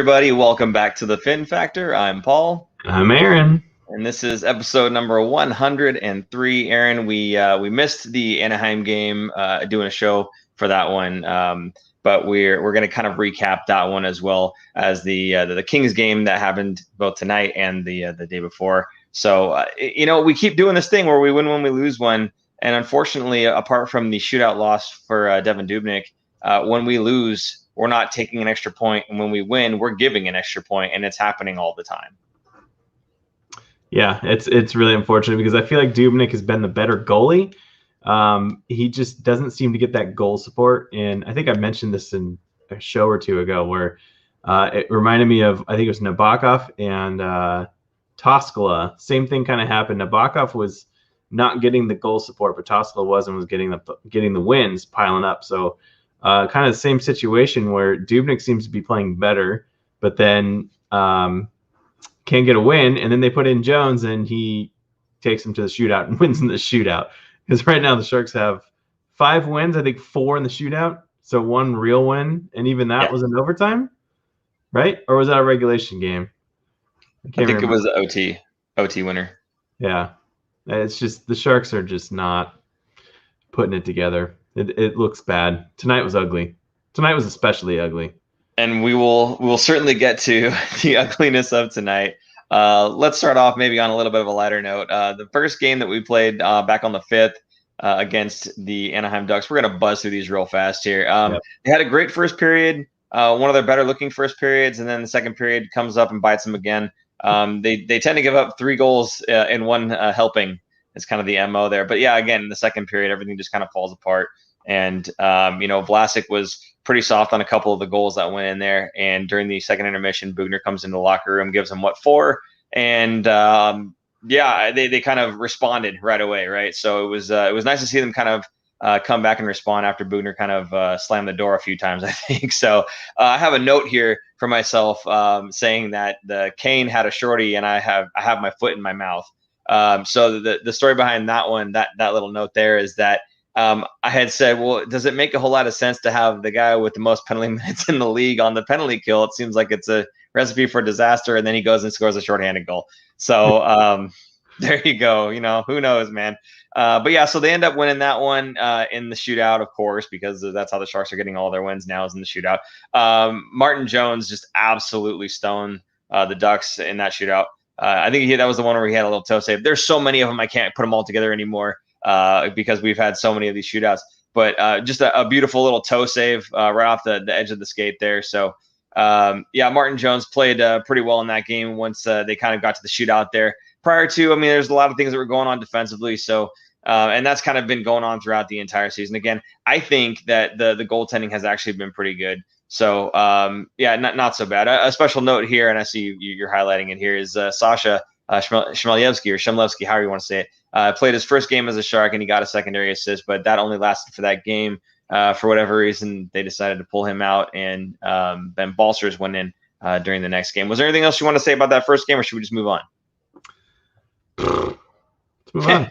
everybody. Welcome back to the Fin Factor. I'm Paul. I'm Aaron. And this is episode number 103. Aaron, we missed the Anaheim game, doing a show for that one. But we're going to kind of recap that one as well as the Kings game that happened both tonight and the day before. So we keep doing this thing where we win one, we lose one, and unfortunately, apart from the shootout loss for Devin Dubnyk, when we lose, we're not taking an extra point, and when we win, we're giving an extra point, and it's happening all the time. Yeah, it's really unfortunate because I feel like Dubnyk has been the better goalie. He just doesn't seem to get that goal support, and I think I mentioned this in a show or two ago where it reminded me of, I think it was Nabokov and Toskala. Same thing kind of happened. Nabokov was not getting the goal support, but Toskala was getting the wins piling up. So kind of the same situation where Dubnyk seems to be playing better, but then can't get a win, and then they put in Jones, and he takes them to the shootout and wins in the shootout. Because right now the Sharks have 5 wins, I think 4 in the shootout, so 1 real win, and even that was in overtime, right? Or was that a regulation game? I think remember. It was the OT winner. Yeah, it's just the Sharks are just not putting it together. It looks bad. Tonight was ugly. Tonight was especially ugly. And we will certainly get to the ugliness of tonight. Let's start off maybe on a little bit of a lighter note. The first game that we played back on the 5th against the Anaheim Ducks, we're going to buzz through these real fast here. They had a great first period, one of their better looking first periods, and then the second period comes up and bites them again. They tend to give up 3 goals in one helping. It's kind of the MO there. But yeah, again, in the second period, everything just kind of falls apart. And, Vlasic was pretty soft on a couple of the goals that went in there. And during the second intermission, Boughner comes into the locker room, gives him 4. And they kind of responded right away. Right. So it was nice to see them kind of come back and respond after Boughner kind of slammed the door a few times, I think. So I have a note here for myself saying that the Kane had a shorty and I have my foot in my mouth. So the story behind that one, that little note there is that I had said, well, does it make a whole lot of sense to have the guy with the most penalty minutes in the league on the penalty kill? It seems like it's a recipe for disaster, and then he goes and scores a shorthanded goal. So there you go. Who knows, man. But yeah, so they end up winning that one in the shootout, of course, because that's how the Sharks are getting all their wins now is in the shootout. Martin Jones just absolutely stoned the Ducks in that shootout. I think that was the one where he had a little toe save. There's so many of them, I can't put them all together anymore because we've had so many of these shootouts. But just a beautiful little toe save right off the edge of the skate there. So, Martin Jones played pretty well in that game once they kind of got to the shootout there. Prior to, there's a lot of things that were going on defensively. So, and that's kind of been going on throughout the entire season. Again, I think that the goaltending has actually been pretty good. So, not so bad. A special note here, and I see you're highlighting it here, is Sasha Shmelyevsky, however you want to say it, played his first game as a Shark, and he got a secondary assist, but that only lasted for that game. For whatever reason, they decided to pull him out, and Ben Balcers went in during the next game. Was there anything else you want to say about that first game, or should we just move on? Let's move on.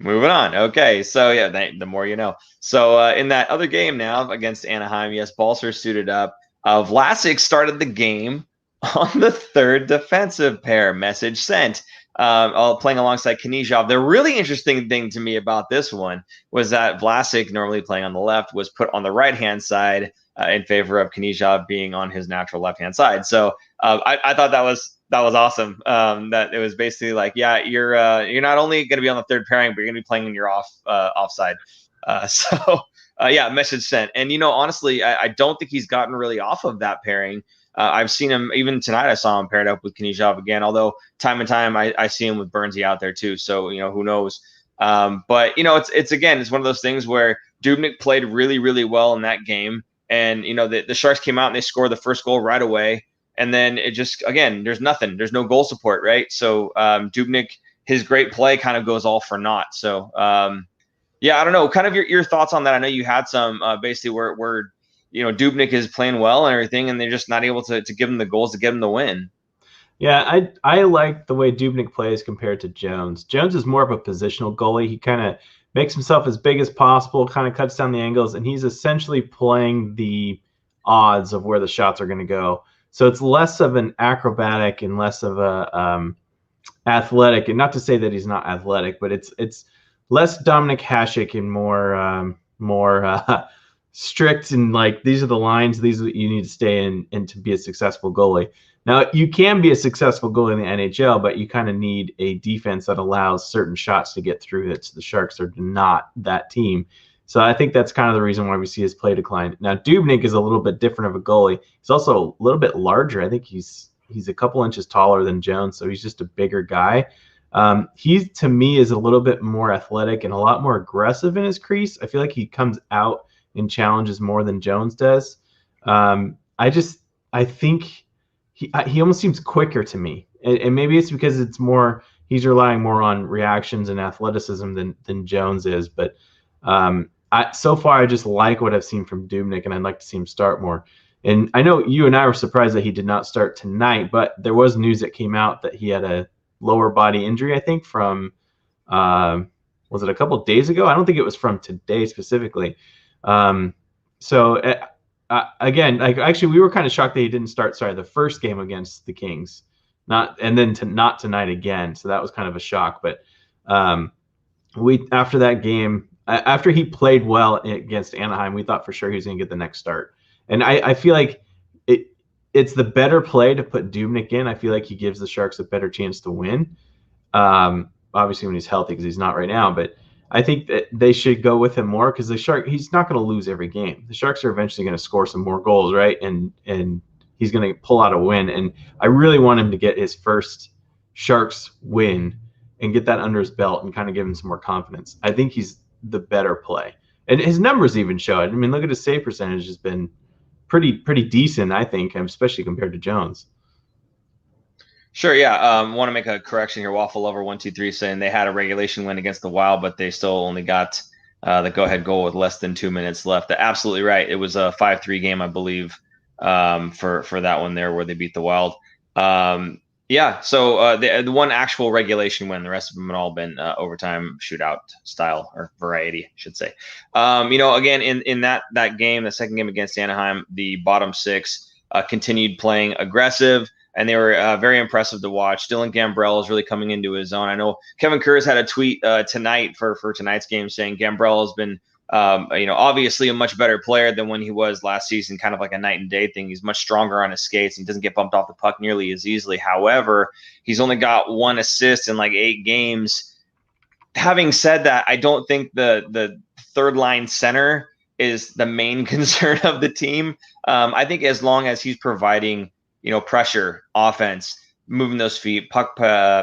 Moving on. Okay. So, the more you know. So, in that other game now against Anaheim, yes, Balcer suited up. Vlasic started the game on the 3rd defensive pair. Message sent. Playing alongside Knizhov. The really interesting thing to me about this one was that Vlasic, normally playing on the left, was put on the right-hand side in favor of Knizhov being on his natural left-hand side. So, I thought that was awesome. That it was basically like, you're not only going to be on the 3rd pairing, but you're going to be playing in your offside. Message sent. And honestly, I don't think he's gotten really off of that pairing. I've seen him even tonight. I saw him paired up with Knizhov again. Although time and time I see him with Burnsy out there too. So who knows? But it's one of those things where Dubnyk played really, really well in that game, and the Sharks came out and they scored the first goal right away. And then it just, again, there's nothing. There's no goal support, right? So Dubnyk, his great play kind of goes all for naught. So, I don't know. Kind of your thoughts on that. I know you had some basically where Dubnyk is playing well and everything, and they're just not able to give him the goals to get him the win. Yeah, I like the way Dubnyk plays compared to Jones. Jones is more of a positional goalie. He kind of makes himself as big as possible, kind of cuts down the angles, and he's essentially playing the odds of where the shots are going to go. So it's less of an acrobatic and less of a athletic. And not to say that he's not athletic, but it's less Dominic Hasek and more strict, and like, these are the lines, these are what you need to stay in and to be a successful goalie. Now, you can be a successful goalie in the NHL, but you kind of need a defense that allows certain shots to get through it. So the Sharks are not that team. So I think that's kind of the reason why we see his play decline. Now, Dubnyk is a little bit different of a goalie. He's also a little bit larger. I think he's a couple inches taller than Jones, so he's just a bigger guy. He, to me, is a little bit more athletic and a lot more aggressive in his crease. I feel like he comes out and challenges more than Jones does. I think he almost seems quicker to me, and maybe it's because he's relying more on reactions and athleticism than Jones is. But so far, I just like what I've seen from Dubnyk, and I'd like to see him start more. And I know you and I were surprised that he did not start tonight, but there was news that came out that he had a lower body injury, I think, from was it a couple of days ago? I don't think it was from today specifically. Again, like, actually, we were kind of shocked that he didn't start. The first game against the Kings, not tonight again. So that was kind of a shock. But after that game, after he played well against Anaheim, we thought for sure he was going to get the next start. And I feel like it's the better play to put Dubnyk in. I feel like he gives the Sharks a better chance to win. Obviously, when he's healthy, because he's not right now. But I think that they should go with him more, because he's not going to lose every game. The Sharks are eventually going to score some more goals, right? And he's going to pull out a win. And I really want him to get his first Sharks win and get that under his belt and kind of give him some more confidence. I think he's the better play. And his numbers even show it. I mean, look at his save percentage has been pretty decent, I think, especially compared to Jones. Sure, yeah. Want to make a correction here. Waffle Lover 123 saying they had a regulation win against the Wild, but they still only got the go-ahead goal with less than 2 minutes left. Absolutely right. It was a 5-3 game, I believe, for that one there where they beat the Wild. Yeah. So the one actual regulation win, the rest of them had all been overtime shootout style, or variety, I should say. Again, in that game, the second game against Anaheim, the bottom six continued playing aggressive, and they were very impressive to watch. Dylan Gambrell is really coming into his own. I know Kevin Kurz had a tweet tonight for tonight's game saying Gambrell has been obviously a much better player than when he was last season, kind of like a night and day thing. He's much stronger on his skates and doesn't get bumped off the puck nearly as easily. However, he's only got 1 assist in like 8 games. Having said that, I don't think the third line center is the main concern of the team. I think as long as he's providing, pressure, offense, moving those feet, puck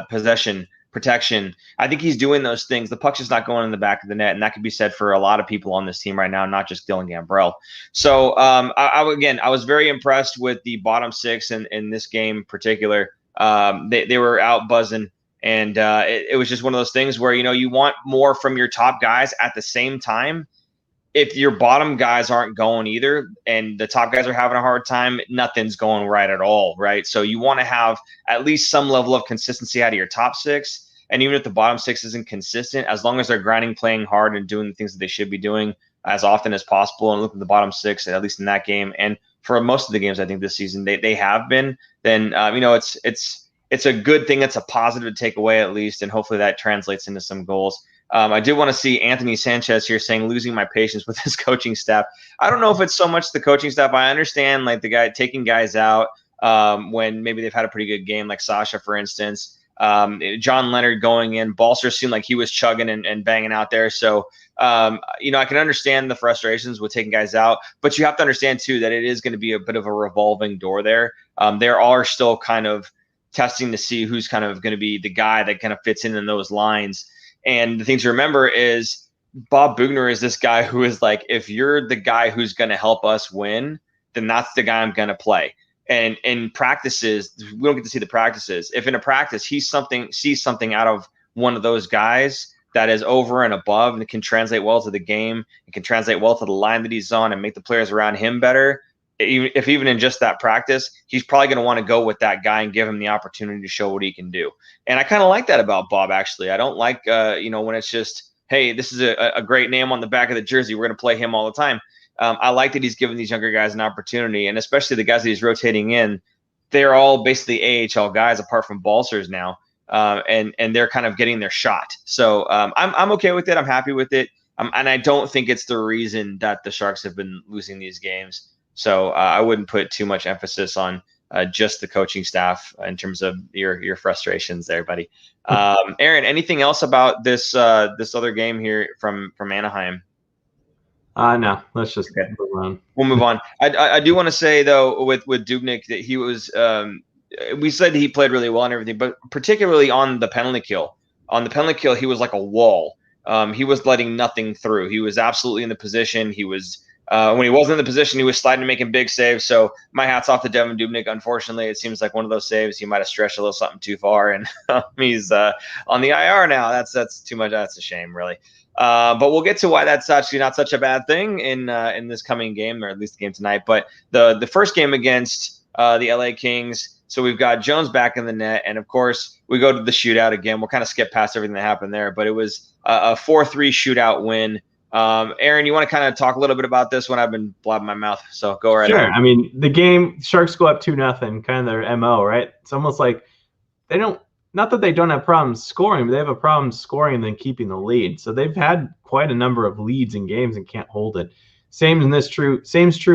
possession, protection, I think he's doing those things. The puck's just not going in the back of the net, and that could be said for a lot of people on this team right now, not just Dylan Gambrell. So I was very impressed with the bottom six in this game in particular. They were out buzzing, and it was just one of those things where you want more from your top guys at the same time. If your bottom guys aren't going either, and the top guys are having a hard time, nothing's going right at all, right? So you want to have at least some level of consistency out of your top six. And even if the bottom six isn't consistent, as long as they're grinding, playing hard, and doing the things that they should be doing as often as possible, and look at the bottom six, at least in that game, and for most of the games I think this season they have been, then it's a good thing. It's a positive to take away at least, and hopefully that translates into some goals. I did want to see Anthony Sanchez here saying losing my patience with his coaching staff. I don't know if it's so much the coaching staff. I understand like the guy taking guys out when maybe they've had a pretty good game, like Sasha, for instance. John Leonard going in. Balser seemed like he was chugging and banging out there. So, I can understand the frustrations with taking guys out, but you have to understand too that it is going to be a bit of a revolving door there. There are still kind of testing to see who's kind of going to be the guy that kind of fits in those lines. And the thing to remember is Bob Boughner is this guy who is like, if you're the guy who's going to help us win, then that's the guy I'm going to play. And in practices, we don't get to see the practices. If in a practice he sees something out of one of those guys that is over and above and can translate well to the game, and can translate well to the line that he's on and make the players around him better, even in just that practice, he's probably going to want to go with that guy and give him the opportunity to show what he can do. And I kind of like that about Bob, actually. I don't like, when it's just, hey, this is a great name on the back of the jersey, we're going to play him all the time. I like that he's giving these younger guys an opportunity, and especially the guys that he's rotating in. They're all basically AHL guys, apart from Balsers now, and they're kind of getting their shot. So I'm okay with it. I'm happy with it, and I don't think it's the reason that the Sharks have been losing these games. So I wouldn't put too much emphasis on just the coaching staff in terms of your frustrations there, buddy. Aaron, anything else about this other game here from Anaheim? No, let's just move on. We'll move on. I do want to say though with Dubnyk that he was we said he played really well and everything, but particularly on the penalty kill. On the penalty kill, he was like a wall. He was letting nothing through. He was absolutely in the position. He was when he wasn't in the position, he was sliding and making big saves. So my hat's off to Devin Dubnyk. Unfortunately, it seems like one of those saves he might have stretched a little something too far, and he's on the IR now. That's too much. That's a shame, really. But we'll get to why that's actually not such a bad thing in this coming game, or at least the game tonight. But the first game against the LA Kings, so we've got Jones back in the net, and of course we go to the shootout again. We'll kind of skip past everything that happened there, but it was a 4-3 shootout win. Aaron, you want to kind of talk a little bit about this one? I've been blabbing my mouth, so go right ahead. Sure. I mean, the game, Sharks go up 2-0, kind of their MO, right? It's almost like they don't. Not that they don't have problems scoring, but they have a problem scoring and then keeping the lead. So they've had quite a number of leads in games and can't hold it. Same's true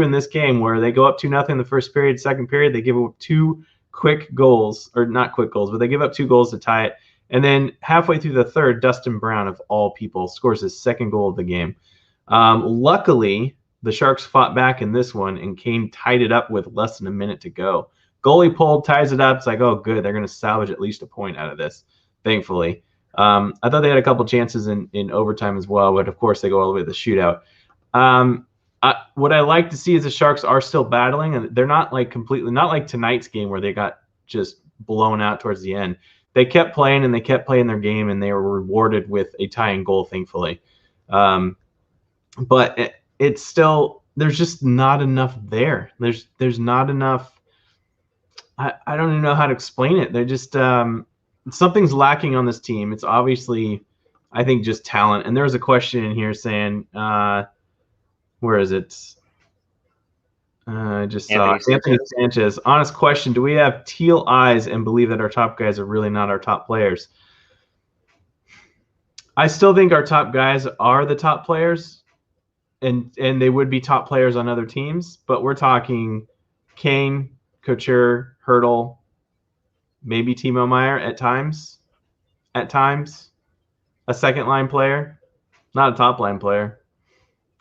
in this game where they go up 2-0 in the first period. Second period, they give up 2 quick goals, or not quick goals, but they give up 2 goals to tie it. And then halfway through the third, Dustin Brown, of all people, scores his second goal of the game. Luckily, the Sharks fought back in this one, and Kane tied it up with less than a minute to go. Goalie pulled, ties it up. It's like, oh, good. They're going to salvage at least a point out of this, thankfully. I thought they had a couple chances in overtime as well, but, of course, they go all the way to the shootout. What I like to see is the Sharks are still battling, and they're not like completely – not like tonight's game where they got just blown out towards the end. They kept playing, and they kept playing their game, and they were rewarded with a tying goal, thankfully. But it's still – there's just not enough there. There's not enough – I don't even know how to explain it. They're just something's lacking on this team. It's obviously, I think, just talent. And there was a question in here saying, where is it? I just saw Anthony Sanchez. Honest question: do we have teal eyes and believe that our top guys are really not our top players? I still think our top guys are the top players, and they would be top players on other teams. But we're talking Kane, Couture, Hurdle, maybe Timo Meier at times, a second line player, not a top line player.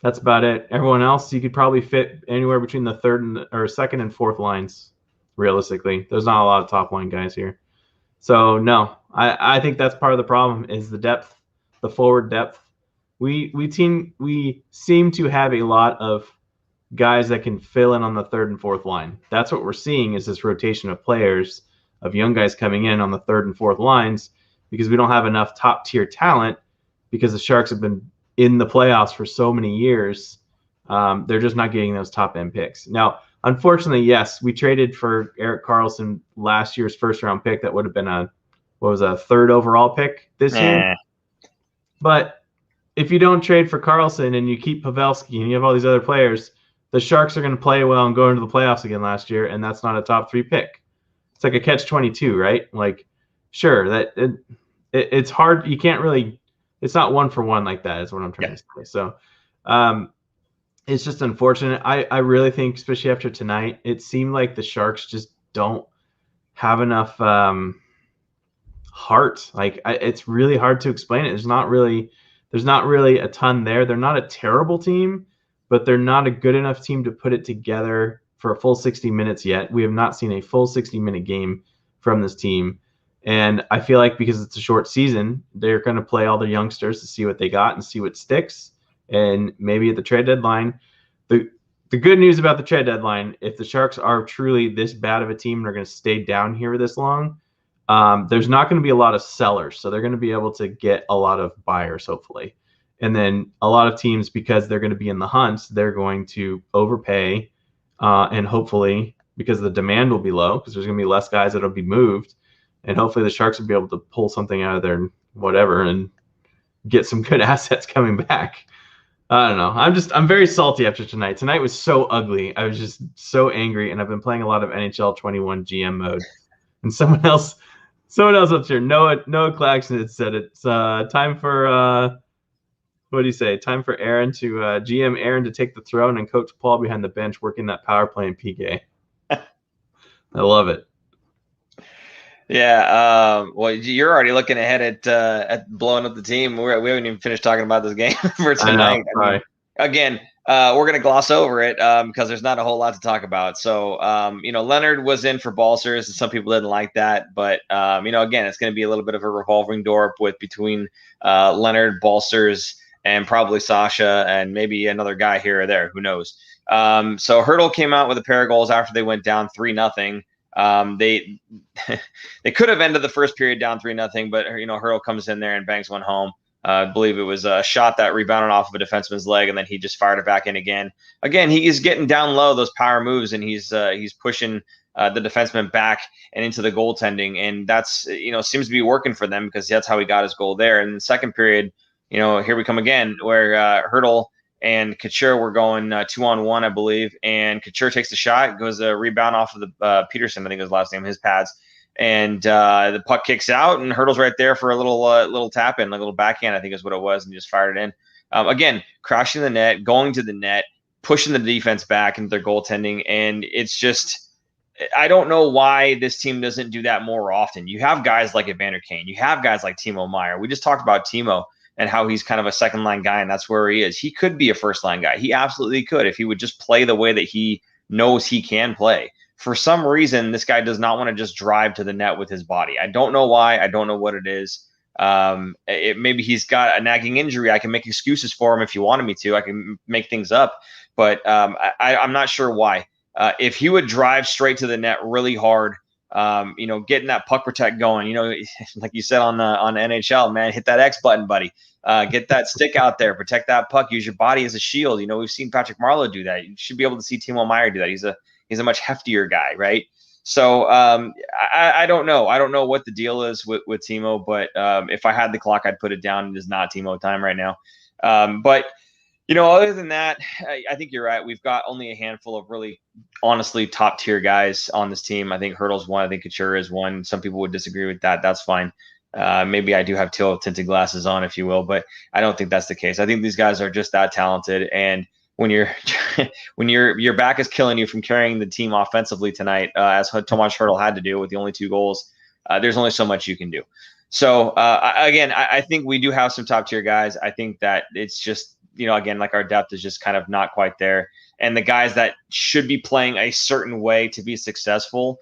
That's about it. Everyone else, you could probably fit anywhere between the second and fourth lines. Realistically, there's not a lot of top line guys here. So no, I think that's part of the problem is the depth, the forward depth. We seem to have a lot of guys that can fill in on the third and fourth line. That's what we're seeing is this rotation of players, of young guys coming in on the third and fourth lines because we don't have enough top tier talent because the Sharks have been in the playoffs for so many years. They're just not getting those top end picks. Now, unfortunately, yes, we traded for Erik Karlsson last year's first round pick. That would have been a third overall pick this year. But if you don't trade for Karlsson and you keep Pavelski and you have all these other players, the Sharks are going to play well and go into the playoffs again last year, and that's not a top 3 pick. It's like a catch-22, right? Like, sure, that it's hard. You can't really – it's not one for one like that is what I'm trying to say. So it's just unfortunate. I really think, especially after tonight, it seemed like the Sharks just don't have enough heart. Like, it's really hard to explain it. There's not really a ton there. They're not a terrible team, but they're not a good enough team to put it together for a full 60 minutes yet. We have not seen a full 60-minute game from this team. And I feel like because it's a short season, they're going to play all their youngsters to see what they got and see what sticks. And maybe at the trade deadline, the good news about the trade deadline, if the Sharks are truly this bad of a team and are going to stay down here this long, there's not going to be a lot of sellers. So they're going to be able to get a lot of buyers, hopefully. And then a lot of teams, because they're going to be in the hunt, they're going to overpay. And hopefully, because the demand will be low, because there's going to be less guys that will be moved. And hopefully the Sharks will be able to pull something out of their whatever and get some good assets coming back. I don't know. I'm very salty after tonight. Tonight was so ugly. I was just so angry, and I've been playing a lot of NHL 21 GM mode. And someone else up here, Noah Claxton had said it's time for what do you say? Time for Aaron to GM Aaron to take the throne and coach Paul behind the bench working that power play in PK. I love it. Yeah, well, you're already looking ahead at blowing up the team. We haven't even finished talking about this game for tonight. I mean, again, we're going to gloss over it because there's not a whole lot to talk about. So, Leonard was in for Balsers, and some people didn't like that. But, again, it's going to be a little bit of a revolving door between Leonard, Balsers, and probably Sasha, and maybe another guy here or there. Who knows? So Hertl came out with a pair of goals after they went down 3-0. They could have ended the first period down 3-0, but Hertl comes in there and bangs one home. I believe it was a shot that rebounded off of a defenseman's leg, and then he just fired it back in again. Again, he's getting down low, those power moves, and he's pushing the defenseman back and into the goaltending, and that's seems to be working for them because that's how he got his goal there. And in the second period, here we come again, where Hertl and Couture were going 2-on-1, I believe. And Couture takes the shot, goes a rebound off of the Peterson, I think his last name, his pads. And the puck kicks out, and Hertl's right there for a little tap in, like a little backhand, I think is what it was, and he just fired it in. Again, crashing the net, going to the net, pushing the defense back into their goaltending. And it's just, I don't know why this team doesn't do that more often. You have guys like Evander Kane. You have guys like Timo Meier. We just talked about Timo and how he's kind of a second line guy, and that's where he is. He could be a first line guy. He absolutely could if he would just play the way that he knows he can play. For some reason, this guy does not want to just drive to the net with his body. I don't know why. I don't know what it is. Maybe he's got a nagging injury. I can make excuses for him if you wanted me to. I can make things up, but I'm not sure why. If he would drive straight to the net really hard, getting that puck protect going, like you said on NHL, man, hit that X button, buddy. Get that stick out there, protect that puck, use your body as a shield. We've seen Patrick Marleau do that. You should be able to see Timo Meier do that. He's a much heftier guy, right? So I don't know. I don't know what the deal is with Timo, but if I had the clock, I'd put it down. It is not Timo time right now. But other than that, I think you're right. We've got only a handful of really, honestly, top tier guys on this team. I think Hertl's one. I think Couture is one. Some people would disagree with that. That's fine. Maybe I do have teal tinted glasses on, if you will, but I don't think that's the case. I think these guys are just that talented. And when your back is killing you from carrying the team offensively tonight, as Tomas Hertl had to do with the only 2 goals, there's only so much you can do. So again, I think we do have some top tier guys. I think that it's just, again, like our depth is just kind of not quite there. And the guys that should be playing a certain way to be successful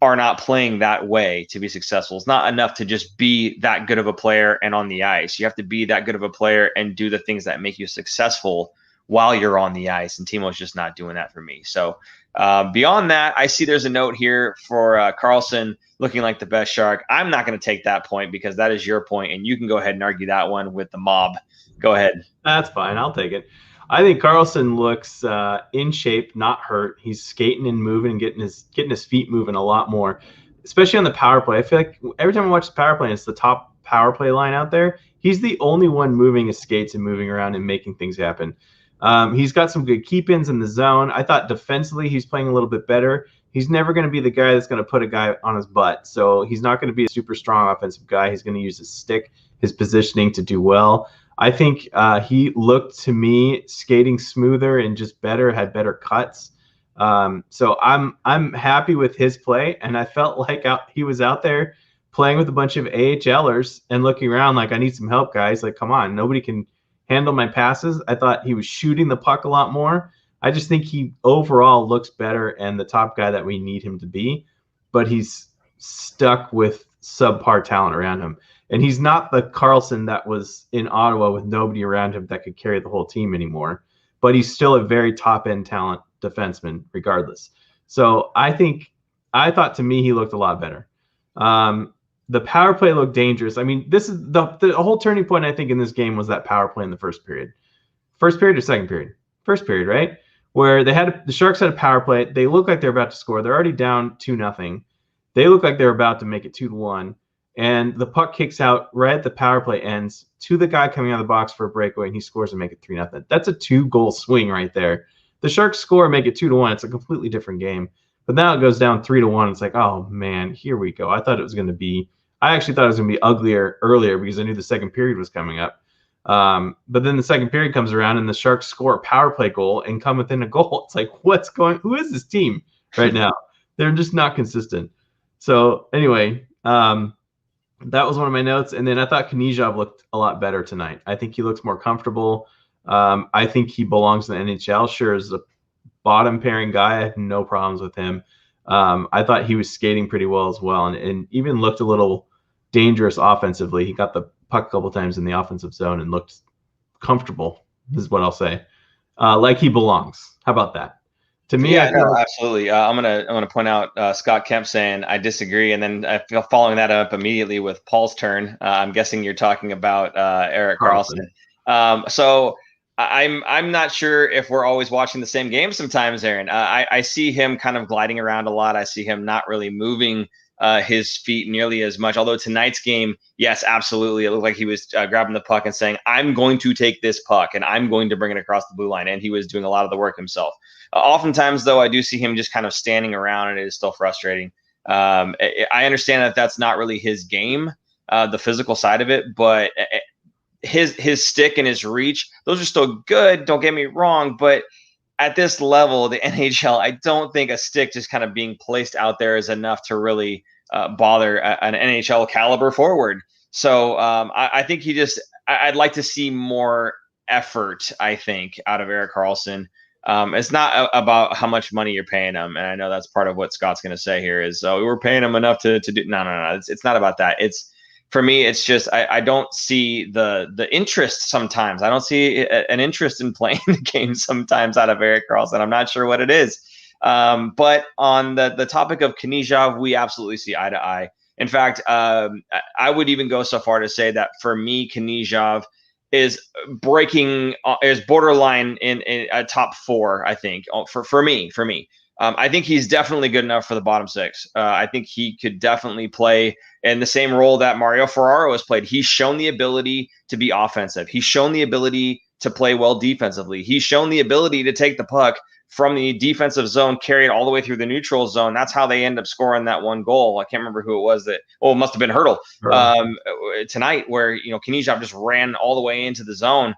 are not playing that way to be successful. It's not enough to just be that good of a player and on the ice. You have to be that good of a player and do the things that make you successful while you're on the ice. And Timo's just not doing that for me. So beyond that, I see there's a note here for Carlson looking like the best Shark. I'm not going to take that point because that is your point, and you can go ahead and argue that one with the mob. Go ahead. That's fine. I'll take it. I think Carlson looks in shape, not hurt. He's skating and moving and getting his feet moving a lot more, especially on the power play. I feel like every time I watch the power play, and it's the top power play line out there, he's the only one moving his skates and moving around and making things happen. He's got some good keep-ins in the zone. I thought defensively he's playing a little bit better. He's never going to be the guy that's going to put a guy on his butt. So he's not going to be a super strong offensive guy. He's going to use his stick, his positioning to do well. I think he looked to me skating smoother and just better, had better cuts. So I'm happy with his play, and I felt like he was out there playing with a bunch of AHLers and looking around like, I need some help, guys. Like, come on, nobody can handle my passes. I thought he was shooting the puck a lot more. I just think he overall looks better and the top guy that we need him to be, but he's stuck with subpar talent around him. And he's not the Carlson that was in Ottawa with nobody around him that could carry the whole team anymore, but he's still a very top-end talent defenseman regardless. So I thought to me he looked a lot better. The power play looked dangerous. I mean, this is the whole turning point, I think, in this game was that power play in the first period. First period or second period? First period, right? Where the Sharks had a power play. They look like they're about to score. They're already down 2-0. They look like they're about to make it 2-1. and the puck kicks out right at the power play ends to the guy coming out of the box for a breakaway, and he scores and make it 3-0. That's a 2-goal swing right there. The Sharks score and make it 2-1. It's a completely different game. But now it goes down 3-1. It's like, oh man, here we go. I actually thought it was going to be uglier earlier because I knew the second period was coming up. But then the second period comes around and the Sharks score a power play goal and come within a goal. It's like, who is this team right now? They're just not consistent. So anyway, that was one of my notes. And then I thought Knizhov looked a lot better tonight. I think he looks more comfortable. I think he belongs in the NHL. Sure, as a bottom pairing guy, I have no problems with him. I thought he was skating pretty well as well, and even looked a little dangerous offensively. He got the puck a couple times in the offensive zone and looked comfortable, is what I'll say. Like he belongs. How about that? To me, yeah, no, absolutely. I'm gonna point out Scott Kemp saying I disagree, and then following that up immediately with Paul's turn. I'm guessing you're talking about Erik Karlsson. So I'm not sure if we're always watching the same game sometimes, Aaron. I see him kind of gliding around a lot. I see him not really moving his feet nearly as much. Although tonight's game, yes, absolutely, it looked like he was grabbing the puck and saying, "I'm going to take this puck and I'm going to bring it across the blue line," and he was doing a lot of the work himself. Oftentimes, though, I do see him just kind of standing around, and it is still frustrating. I understand that that's not really his game, the physical side of it, but his stick and his reach, those are still good. Don't get me wrong, but at this level, the NHL, I don't think a stick just kind of being placed out there is enough to really bother an NHL caliber forward. So I think I'd like to see more effort, I think, out of Erik Karlsson. It's not about how much money you're paying him, and I know that's part of what Scott's going to say here is, we were paying him enough to do. No. It's not about that. For me, it's just I don't see the interest sometimes. I don't see an interest in playing the game sometimes out of Erik Karlsson. I'm not sure what it is. But on the topic of Knizhov, we absolutely see eye to eye. In fact, I would even go so far to say that for me, Knizhov is borderline in a top 4. I think for me. I think he's definitely good enough for the bottom 6. I think he could definitely play in the same role that Mario Ferraro has played. He's shown the ability to be offensive. He's shown the ability to play well defensively. He's shown the ability to take the puck from the defensive zone, carry it all the way through the neutral zone. That's how they end up scoring that one goal. I can't remember who it was it must have been Hurdle tonight, where Knizhov just ran all the way into the zone.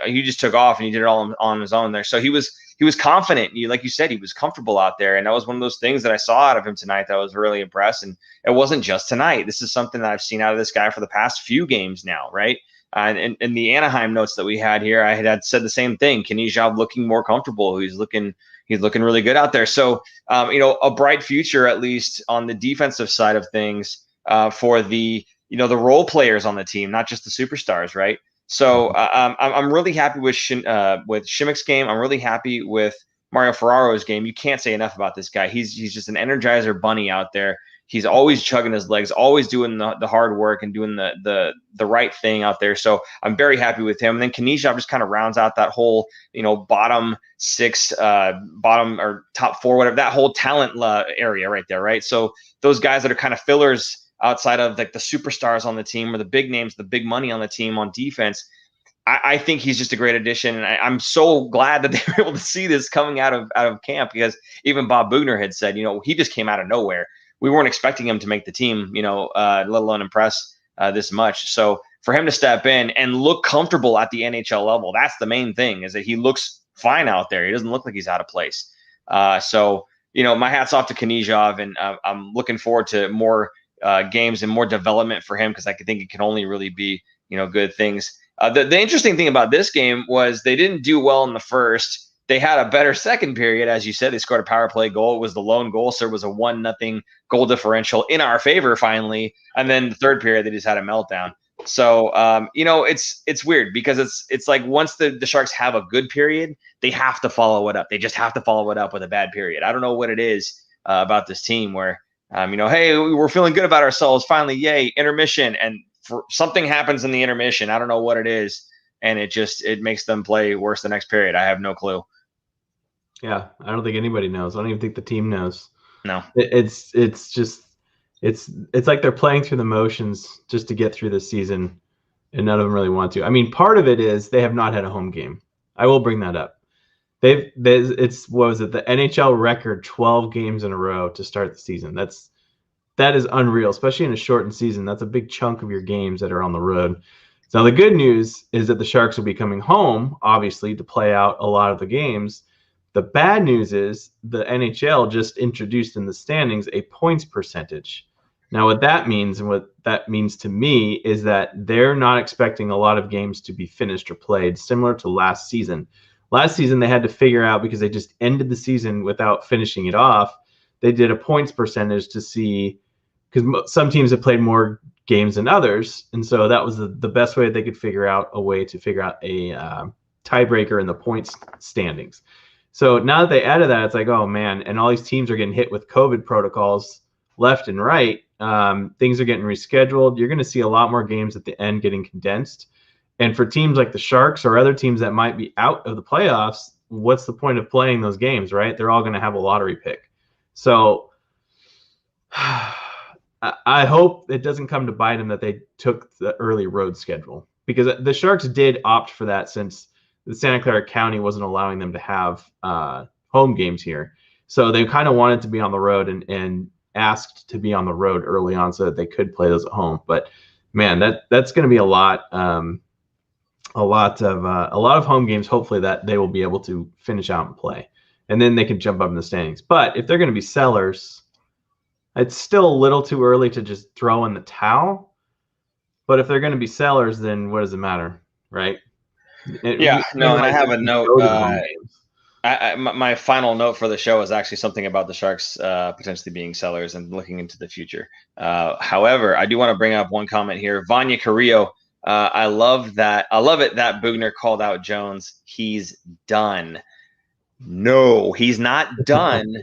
He just took off and he did it all on his own there. So he was confident. Like you said, he was comfortable out there, and that was one of those things that I saw out of him tonight that was really impressed. And it wasn't just tonight. This is something that I've seen out of this guy for the past few games now, right? And in the Anaheim notes that we had here, I had said the same thing. Knizhov looking more comfortable. He's looking really good out there. So a bright future, at least on the defensive side of things, for the the role players on the team, not just the superstars, right? So I'm really happy with Shimmick's game. I'm really happy with Mario Ferraro's game. You can't say enough about this guy. He's just an energizer bunny out there. He's always chugging his legs, always doing the hard work and doing the right thing out there. So I'm very happy with him. And then Knizhov just kind of rounds out that whole bottom 6, bottom or top 4, whatever, that whole talent area right there, right? So those guys that are kind of fillers outside of like the superstars on the team or the big names, the big money on the team on defense, I think he's just a great addition. And I'm so glad that they were able to see this coming out of camp, because even Bob Boughner had said, he just came out of nowhere. We weren't expecting him to make the team, let alone impress this much. So for him to step in and look comfortable at the NHL level, that's the main thing, is that he looks fine out there. He doesn't look like he's out of place. So my hat's off to Knizhov, and I'm looking forward to more games and more development for him, because I think it can only really be good things. The interesting thing about this game was they didn't do well in the first. They had a better second period, as you said. They scored a power play goal. It was the lone goal, so it was a 1-0 goal differential in our favor finally. And then the third period, they just had a meltdown. So it's weird, because it's like once the Sharks have a good period, they have to follow it up. They just have to follow it up with a bad period. I don't know what it is about this team where hey, we're feeling good about ourselves finally, yay, intermission, and something happens in the intermission. I don't know what it is, and it makes them play worse the next period. I have no clue. Yeah, I don't think anybody knows. I don't even think the team knows. No, it's just It's like they're playing through the motions just to get through this season, and none of them really want to. I mean, part of it is they have not had a home game. I will bring that up. It's what was it, the NHL record 12 games in a row to start the season. That is unreal, especially in a shortened season. That's a big chunk of your games that are on the road. So the good news is that the Sharks will be coming home, obviously, to play out a lot of the games. The bad news is the NHL just introduced in the standings a points percentage. Now, what that means, and what that means to me, is that they're not expecting a lot of games to be finished or played, similar to last season. Last season, they had to figure out, because they just ended the season without finishing it off, they did a points percentage to see, because some teams have played more games than others, and so that was the best way they could figure out a way to figure out a tiebreaker in the points standings. So now that they added that, it's like, oh man, and all these teams are getting hit with COVID protocols left and right. Things are getting rescheduled. You're going to see a lot more games at the end getting condensed. And for teams like the Sharks or other teams that might be out of the playoffs, what's the point of playing those games, right? They're all going to have a lottery pick. So I hope it doesn't come to bite them that they took the early road schedule, because the Sharks did opt for that since the Santa Clara County wasn't allowing them to have home games here. So they kind of wanted to be on the road and asked to be on the road early on so that they could play those at home. But man, that's going to be a lot of home games. Hopefully that they will be able to finish out and play, and then they can jump up in the standings. But if they're going to be sellers, it's still a little too early to just throw in the towel. But if they're going to be sellers, then what does it matter, right? And I have a note. My final note for the show is actually something about the Sharks potentially being sellers and looking into the future. However, I do want to bring up one comment here. Vanya Carrillo, I love it that Boughner called out Jones. He's done. No, he's not done.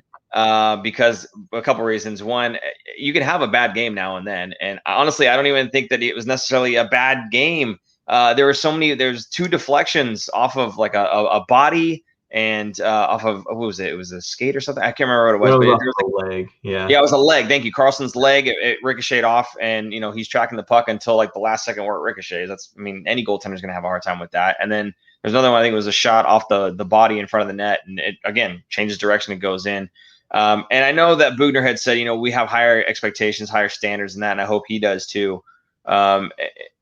Because a couple reasons. One, you can have a bad game now and then, and honestly, I don't even think that it was necessarily a bad game. There's two deflections off of like a body and off of, what was it? It was a skate or something. I can't remember what it was. But it was a leg. Yeah, it was a leg. Thank you. Carlson's leg. It ricocheted off, and he's tracking the puck until like the last second where it ricochets. Any goaltender's going to have a hard time with that. And then there's another one. I think it was a shot off the body in front of the net, and it again changes direction and goes in. And I know that Boughner had said, we have higher expectations, higher standards than that, and I hope he does too. And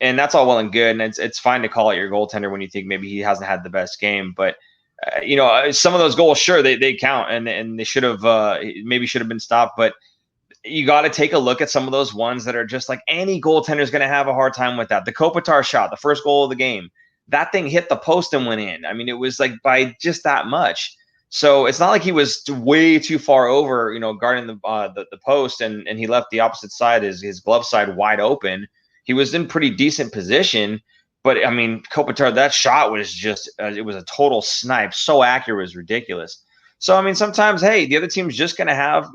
that's all well and good, and it's fine to call out your goaltender when you think maybe he hasn't had the best game. But some of those goals, sure, they count, and they should have been stopped. But you got to take a look at some of those ones that are just like any goaltender is going to have a hard time with that. The Kopitar shot, the first goal of the game, that thing hit the post and went in. I mean, it was like by just that much. So it's not like he was way too far over, guarding the post, and he left the opposite side, his glove side, wide open. He was in pretty decent position, but I mean, Kopitar, that shot was just it was a total snipe. So accurate, it was ridiculous. So I mean, sometimes, hey, the other team's just going to have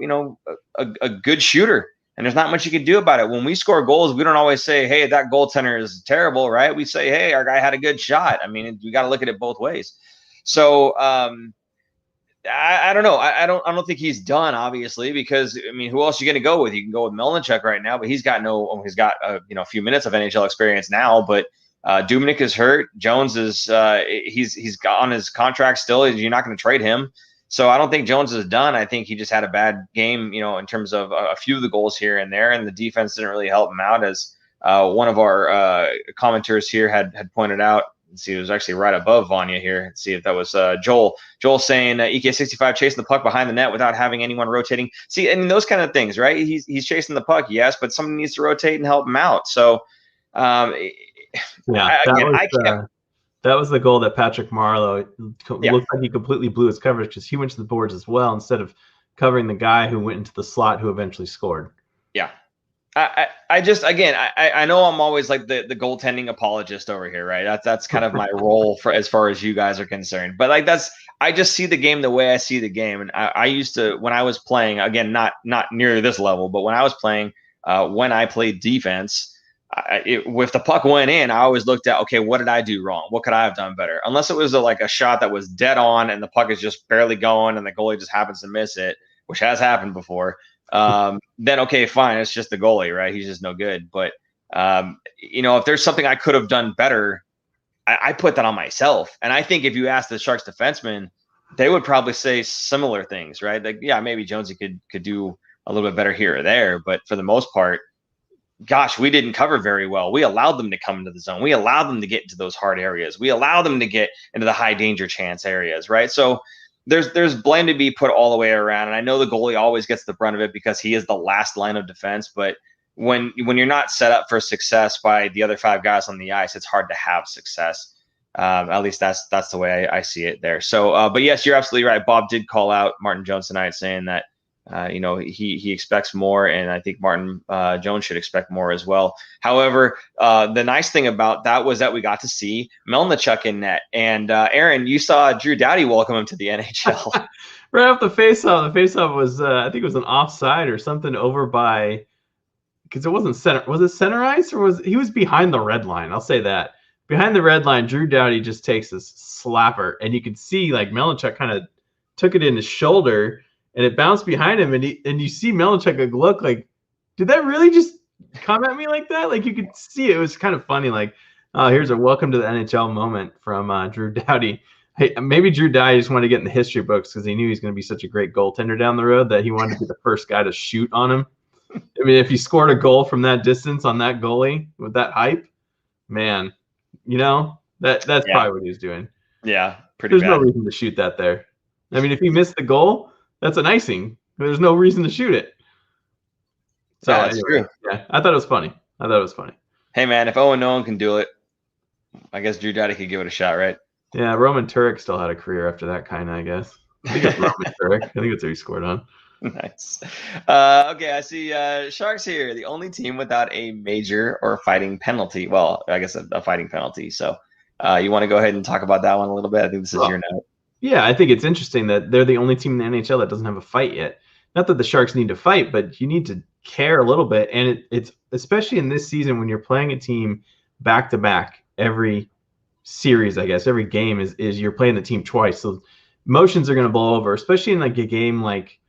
a good shooter, and there's not much you can do about it. When we score goals, we don't always say, hey, that goaltender is terrible, right? We say, hey, our guy had a good shot. I mean, we got to look at it both ways. So I don't know. I don't think he's done, obviously, because I mean, who else are you going to go with? You can go with Melnichuk right now, but he's got a few minutes of NHL experience now. But Dubnyk is hurt. Jones is he's got on his contract still. You're not going to trade him, so I don't think Jones is done. I think he just had a bad game, in terms of a few of the goals here and there, and the defense didn't really help him out, as one of our commenters here had pointed out. Let's see, it was actually right above Vanya here. Let's see if that was Joel. Joel saying EK65 chasing the puck behind the net without having anyone rotating. See, and those kind of things, right? He's chasing the puck, yes, but someone needs to rotate and help him out. So, that was the goal that Patrick Marleau looked like he completely blew his coverage, because he went to the boards as well instead of covering the guy who went into the slot who eventually scored. Yeah. I know I'm always like the goaltending apologist over here, right? That's kind of my role for as far as you guys are concerned. But I just see the game the way I see the game. And I used to, when I was playing, again, not near this level, but when I was playing, when I played defense, if the puck went in, I always looked at, okay, what did I do wrong? What could I have done better? Unless it was a shot that was dead on and the puck is just barely going and the goalie just happens to miss it, which has happened before. then okay, fine, it's just the goalie, right? He's just no good. But if there's something I could have done better, I put that on myself. And I think if you ask the Sharks defensemen, they would probably say similar things, right? Like, yeah, maybe Jonesy could do a little bit better here or there, but for the most part, gosh, we didn't cover very well. We allowed them to come into the zone. We allowed them to get into those hard areas. We allowed them to get into the high danger chance areas, right? So there's blame to be put all the way around. And I know the goalie always gets the brunt of it because he is the last line of defense. But when you're not set up for success by the other 5 guys on the ice, it's hard to have success. At least that's the way I see it there. So, but yes, you're absolutely right. Bob did call out Martin Jones tonight, saying that he expects more, and I think Martin Jones should expect more as well. However, the nice thing about that was that we got to see Melnichuk in net. And Aaron, you saw Drew Doughty welcome him to the NHL. Right off the faceoff. The faceoff was I think it was an offside or something over by, because it wasn't center. Was it center ice, or he was behind the red line? I'll say that. Behind the red line, Drew Doughty just takes this slapper, and you could see like Melnichuk kind of took it in his shoulder, and it bounced behind him, and you see Melnichuk look like, did that really just come at me like that? Like, you could see it was kind of funny. Like, oh, here's a welcome to the NHL moment from Drew Doughty. Hey, maybe Drew Doughty just wanted to get in the history books because he knew he's going to be such a great goaltender down the road that he wanted to be the first guy to shoot on him. I mean, if he scored a goal from that distance on that goalie with that hype, man, that's probably what he was doing. Yeah, There's no reason to shoot that there. I mean, if he missed the goal, that's an icing. There's no reason to shoot it. So yeah, that's true. Yeah, I thought it was funny. Hey, man, if Owen Nolan can do it, I guess Drew Doughty could give it a shot, right? Yeah, Roman Turek still had a career after that kind of, I guess. I think it's Roman Turek. I think it's who he scored on. Nice. Okay, I see Sharks here, the only team without a major or fighting penalty. Well, I guess a fighting penalty. So you want to go ahead and talk about that one a little bit? I think this is your note. Yeah, I think it's interesting that they're the only team in the NHL that doesn't have a fight yet. Not that the Sharks need to fight, but you need to care a little bit. And it's especially in this season when you're playing a team back-to-back every series, I guess. Every game is you're playing the team twice. So emotions are going to blow over, especially in like a game like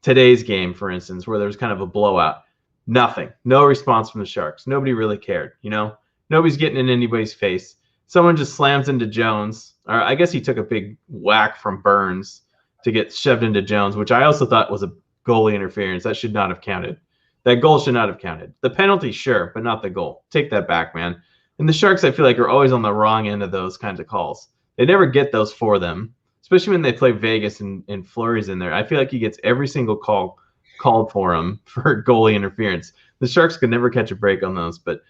today's game, for instance, where there's kind of a blowout. Nothing. No response from the Sharks. Nobody really cared, Nobody's getting in anybody's face. Someone just slams into Jones. Or I guess he took a big whack from Burns to get shoved into Jones, which I also thought was a goalie interference. That should not have counted. That goal should not have counted. The penalty, sure, but not the goal. Take that back, man. And the Sharks, I feel like, are always on the wrong end of those kinds of calls. They never get those for them, especially when they play Vegas and Fleury's in there. I feel like he gets every single call called for him for goalie interference. The Sharks could never catch a break on those. But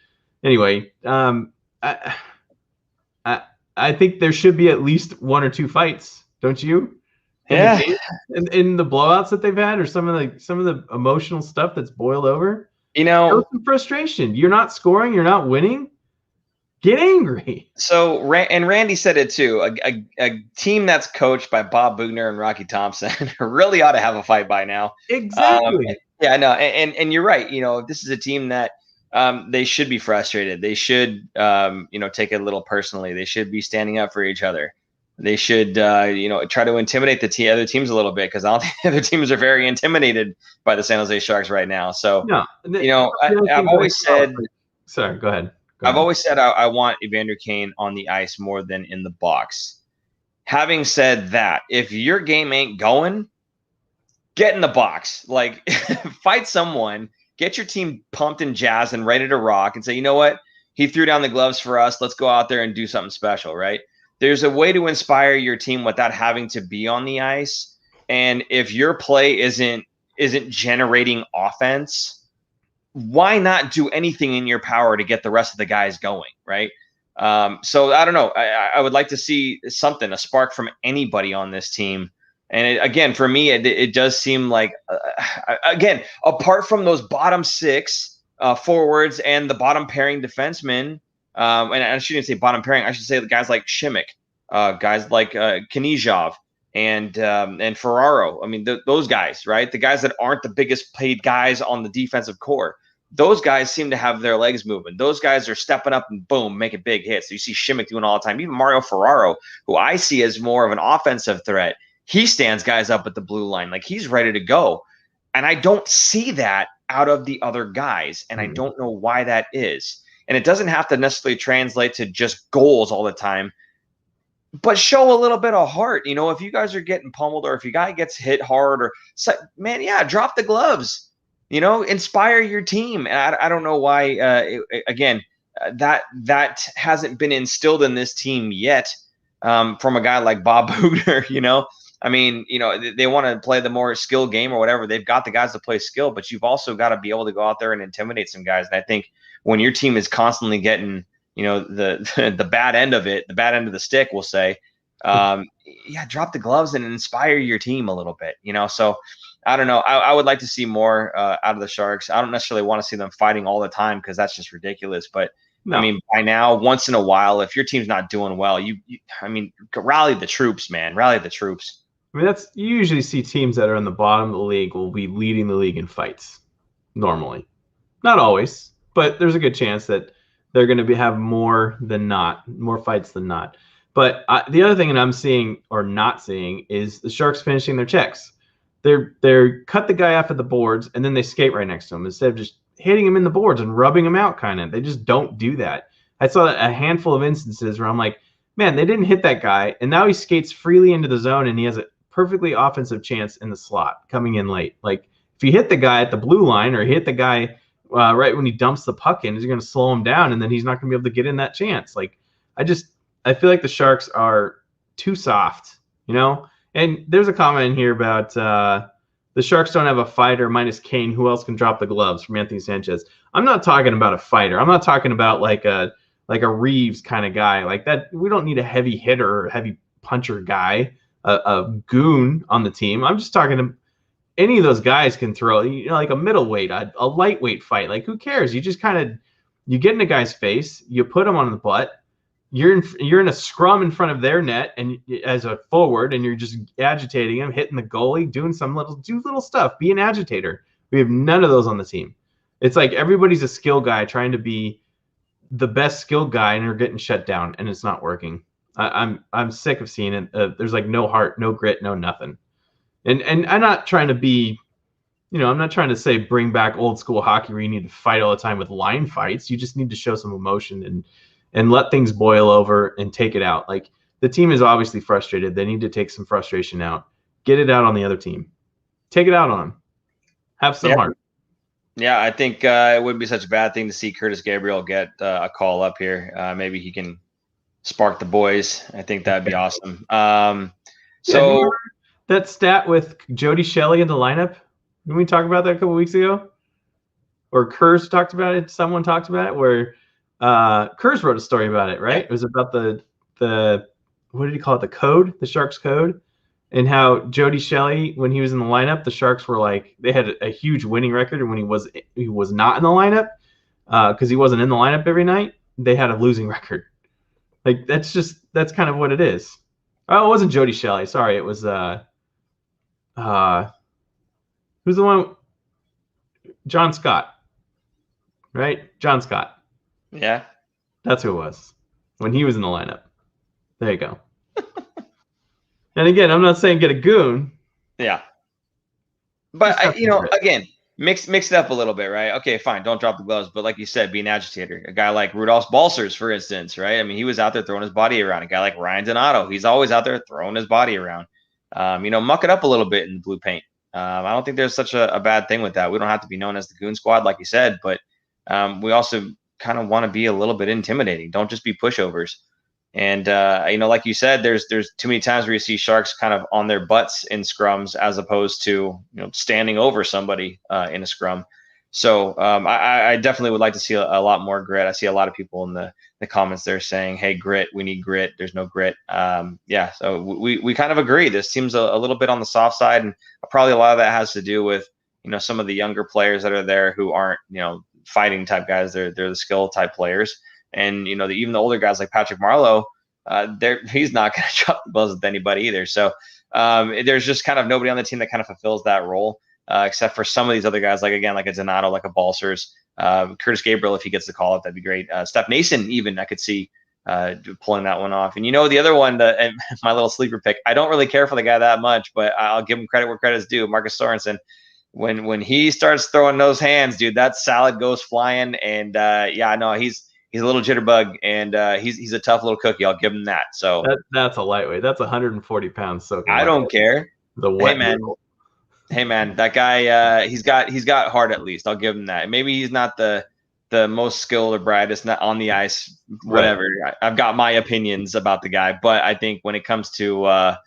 anyway, I think there should be at least 1 or 2 fights, don't you? Yeah. In the blowouts that they've had, or some of the emotional stuff that's boiled over. Some frustration. You're not scoring. You're not winning. Get angry. So, and Randy said it too. A team that's coached by Bob Boughner and Rocky Thompson really ought to have a fight by now. Exactly. Yeah, no, and you're right. This is a team that they should be frustrated. They should, take it a little personally. They should be standing up for each other. They should, try to intimidate the other teams a little bit, because I don't think the other teams are very intimidated by the San Jose Sharks right now. So, I've always said. Sorry, go ahead. I've always said I want Evander Kane on the ice more than in the box. Having said that, if your game ain't going, get in the box. Like, fight someone. Get your team pumped and jazzed and ready to rock, and say, you know what? He threw down the gloves for us. Let's go out there and do something special, right? There's a way to inspire your team without having to be on the ice. And if your play isn't generating offense, why not do anything in your power to get the rest of the guys going, right? So I don't know. I would like to see something, a spark from anybody on this team. And again, for me, it does seem like, again, apart from those bottom 6 forwards and the bottom pairing defensemen, and I shouldn't say bottom pairing, I should say the guys like Shimmick, guys like Knizhov and Ferraro. I mean, those guys, right? The guys that aren't the biggest paid guys on the defensive core. Those guys seem to have their legs moving. Those guys are stepping up and boom, making big hits. So you see Shimmick doing all the time. Even Mario Ferraro, who I see as more of an offensive threat, he stands guys up at the blue line. Like, he's ready to go. And I don't see that out of the other guys, and I don't know why that is. And it doesn't have to necessarily translate to just goals all the time, but show a little bit of heart. You know, if you guys are getting pummeled, or if your guy gets hit hard, or man, yeah, drop the gloves. You know, inspire your team. And I don't know why. That hasn't been instilled in this team yet from a guy like Bob Boughner. You know, I mean, you know, they want to play the more skill game or whatever. They've got the guys to play skill, but you've also got to be able to go out there and intimidate some guys. And I think when your team is constantly getting, you know, the bad end of it, the bad end of the stick, we'll say, yeah, drop the gloves and inspire your team a little bit, you know? So I don't know. I would like to see more out of the Sharks. I don't necessarily want to see them fighting all the time, because that's just ridiculous. But no. I mean, by now, once in a while, if your team's not doing well, I mean, rally the troops, man. Rally the troops. I mean, you usually see teams that are in the bottom of the league will be leading the league in fights normally. Not always, but there's a good chance that they're going to have more fights than not. But the other thing that I'm seeing or not seeing is the Sharks finishing their checks. They're cut the guy off at the boards, and then they skate right next to him instead of just hitting him in the boards and rubbing him out. Kind of, they just don't do that. I saw a handful of instances where I'm like, man, they didn't hit that guy, and now he skates freely into the zone, and he has a perfectly offensive chance in the slot coming in late. Like, if you hit the guy at the blue line, or hit the guy right when he dumps the puck in, is going to slow him down, and then he's not going to be able to get in that chance. Like, I feel like the Sharks are too soft, you know? And there's a comment in here about the Sharks don't have a fighter minus Kane. Who else can drop the gloves from Anthony Sanchez? I'm not talking about a fighter. I'm not talking about like a Reeves kind of guy like that. We don't need a heavy hitter or heavy puncher guy, a goon on the team. I'm just talking to any of those guys can throw, you know, like a middleweight, a lightweight fight. Like, who cares? You just you get in a guy's face, you put him on the butt. You're in a scrum in front of their net, and as a forward, and you're just agitating him, hitting the goalie, doing little stuff. Be an agitator. We have none of those on the team. It's like everybody's a skill guy trying to be the best skill guy, and they're getting shut down, and it's not working. I'm sick of seeing it. There's like no heart, no grit, no nothing. And I'm not trying to be, you know, I'm not trying to say bring back old school hockey where you need to fight all the time with line fights. You just need to show some emotion and let things boil over and take it out. Like, the team is obviously frustrated. They need to take some frustration out. Get it out on the other team. Take it out on them. Have some heart. Yeah, I think it wouldn't be such a bad thing to see Curtis Gabriel get a call up here. Maybe he can spark the boys. I think that'd be awesome. So that stat with Jody Shelley in the lineup, didn't we talk about that a couple weeks ago? Or Kurz talked about it. Someone talked about it where Kurz wrote a story about it, right? It was about the what did he call it? The code, the Sharks code, and how Jody Shelley, when he was in the lineup, the Sharks were like, they had a huge winning record, and when he was not in the lineup, because he wasn't in the lineup every night, they had a losing record. Like, that's kind of what it is. Oh, it wasn't Jody Shelley. Sorry, it was who's the one? John Scott, right? John Scott. Yeah. That's who it was when he was in the lineup. There you go. And again, I'm not saying get a goon. Yeah. But, again, mix it up a little bit, right? Okay, fine. Don't drop the gloves. But like you said, be an agitator. A guy like Rudolph Balcers, for instance, right? I mean, he was out there throwing his body around. A guy like Ryan Donato, he's always out there throwing his body around. Muck it up a little bit in the blue paint. I don't think there's such a bad thing with that. We don't have to be known as the goon squad, like you said, but we also kind of want to be a little bit intimidating. Don't just be pushovers. And like you said, there's too many times where you see Sharks kind of on their butts in scrums as opposed to standing over somebody in a scrum. So I definitely would like to see a lot more grit. I see a lot of people in the comments there saying, "Hey, grit, we need grit." There's no grit. So we kind of agree. This team's a little bit on the soft side, and probably a lot of that has to do with some of the younger players that are there who aren't fighting type guys. They're the skill type players. And, even the older guys like Patrick Marleau, he's not going to drop the gloves with anybody either. So there's just kind of nobody on the team that kind of fulfills that role, except for some of these other guys, like a Donato, like a Balcers, Curtis Gabriel, if he gets the call up, that'd be great. Steph Nason, even, I could see pulling that one off. And the other one, my little sleeper pick, I don't really care for the guy that much, but I'll give him credit where credit's due, Marcus Sorensen. when he starts throwing those hands, dude, that salad goes flying. And yeah, no, he's a little jitterbug, and he's a tough little cookie. I'll give him that. So that's a lightweight. That's 140 pounds soaking I wet. don't care. The Hey wet man, noodle. hey man, that guy, he's got heart at least. I'll give him that. Maybe he's not the most skilled or brightest, not on the ice, whatever. Right. I've got my opinions about the guy, but I think when it comes to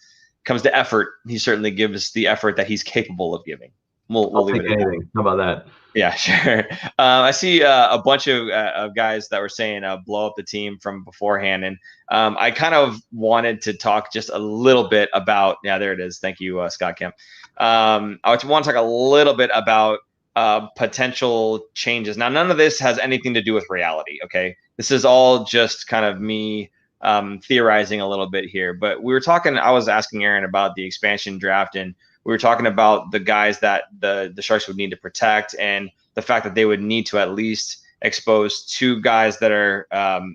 effort, he certainly gives the effort that he's capable of giving. We'll leave it at anything. How about that? Yeah, sure. I see a bunch of guys that were saying blow up the team from beforehand, and I kind of wanted to talk just a little bit about. Yeah, there it is. Thank you, Scott Kemp. I want to talk a little bit about potential changes. Now, none of this has anything to do with reality. Okay, this is all just kind of me theorizing a little bit here. But we were talking. I was asking Aaron about the expansion draft, and we were talking about the guys that the Sharks would need to protect, and the fact that they would need to at least expose 2 guys that are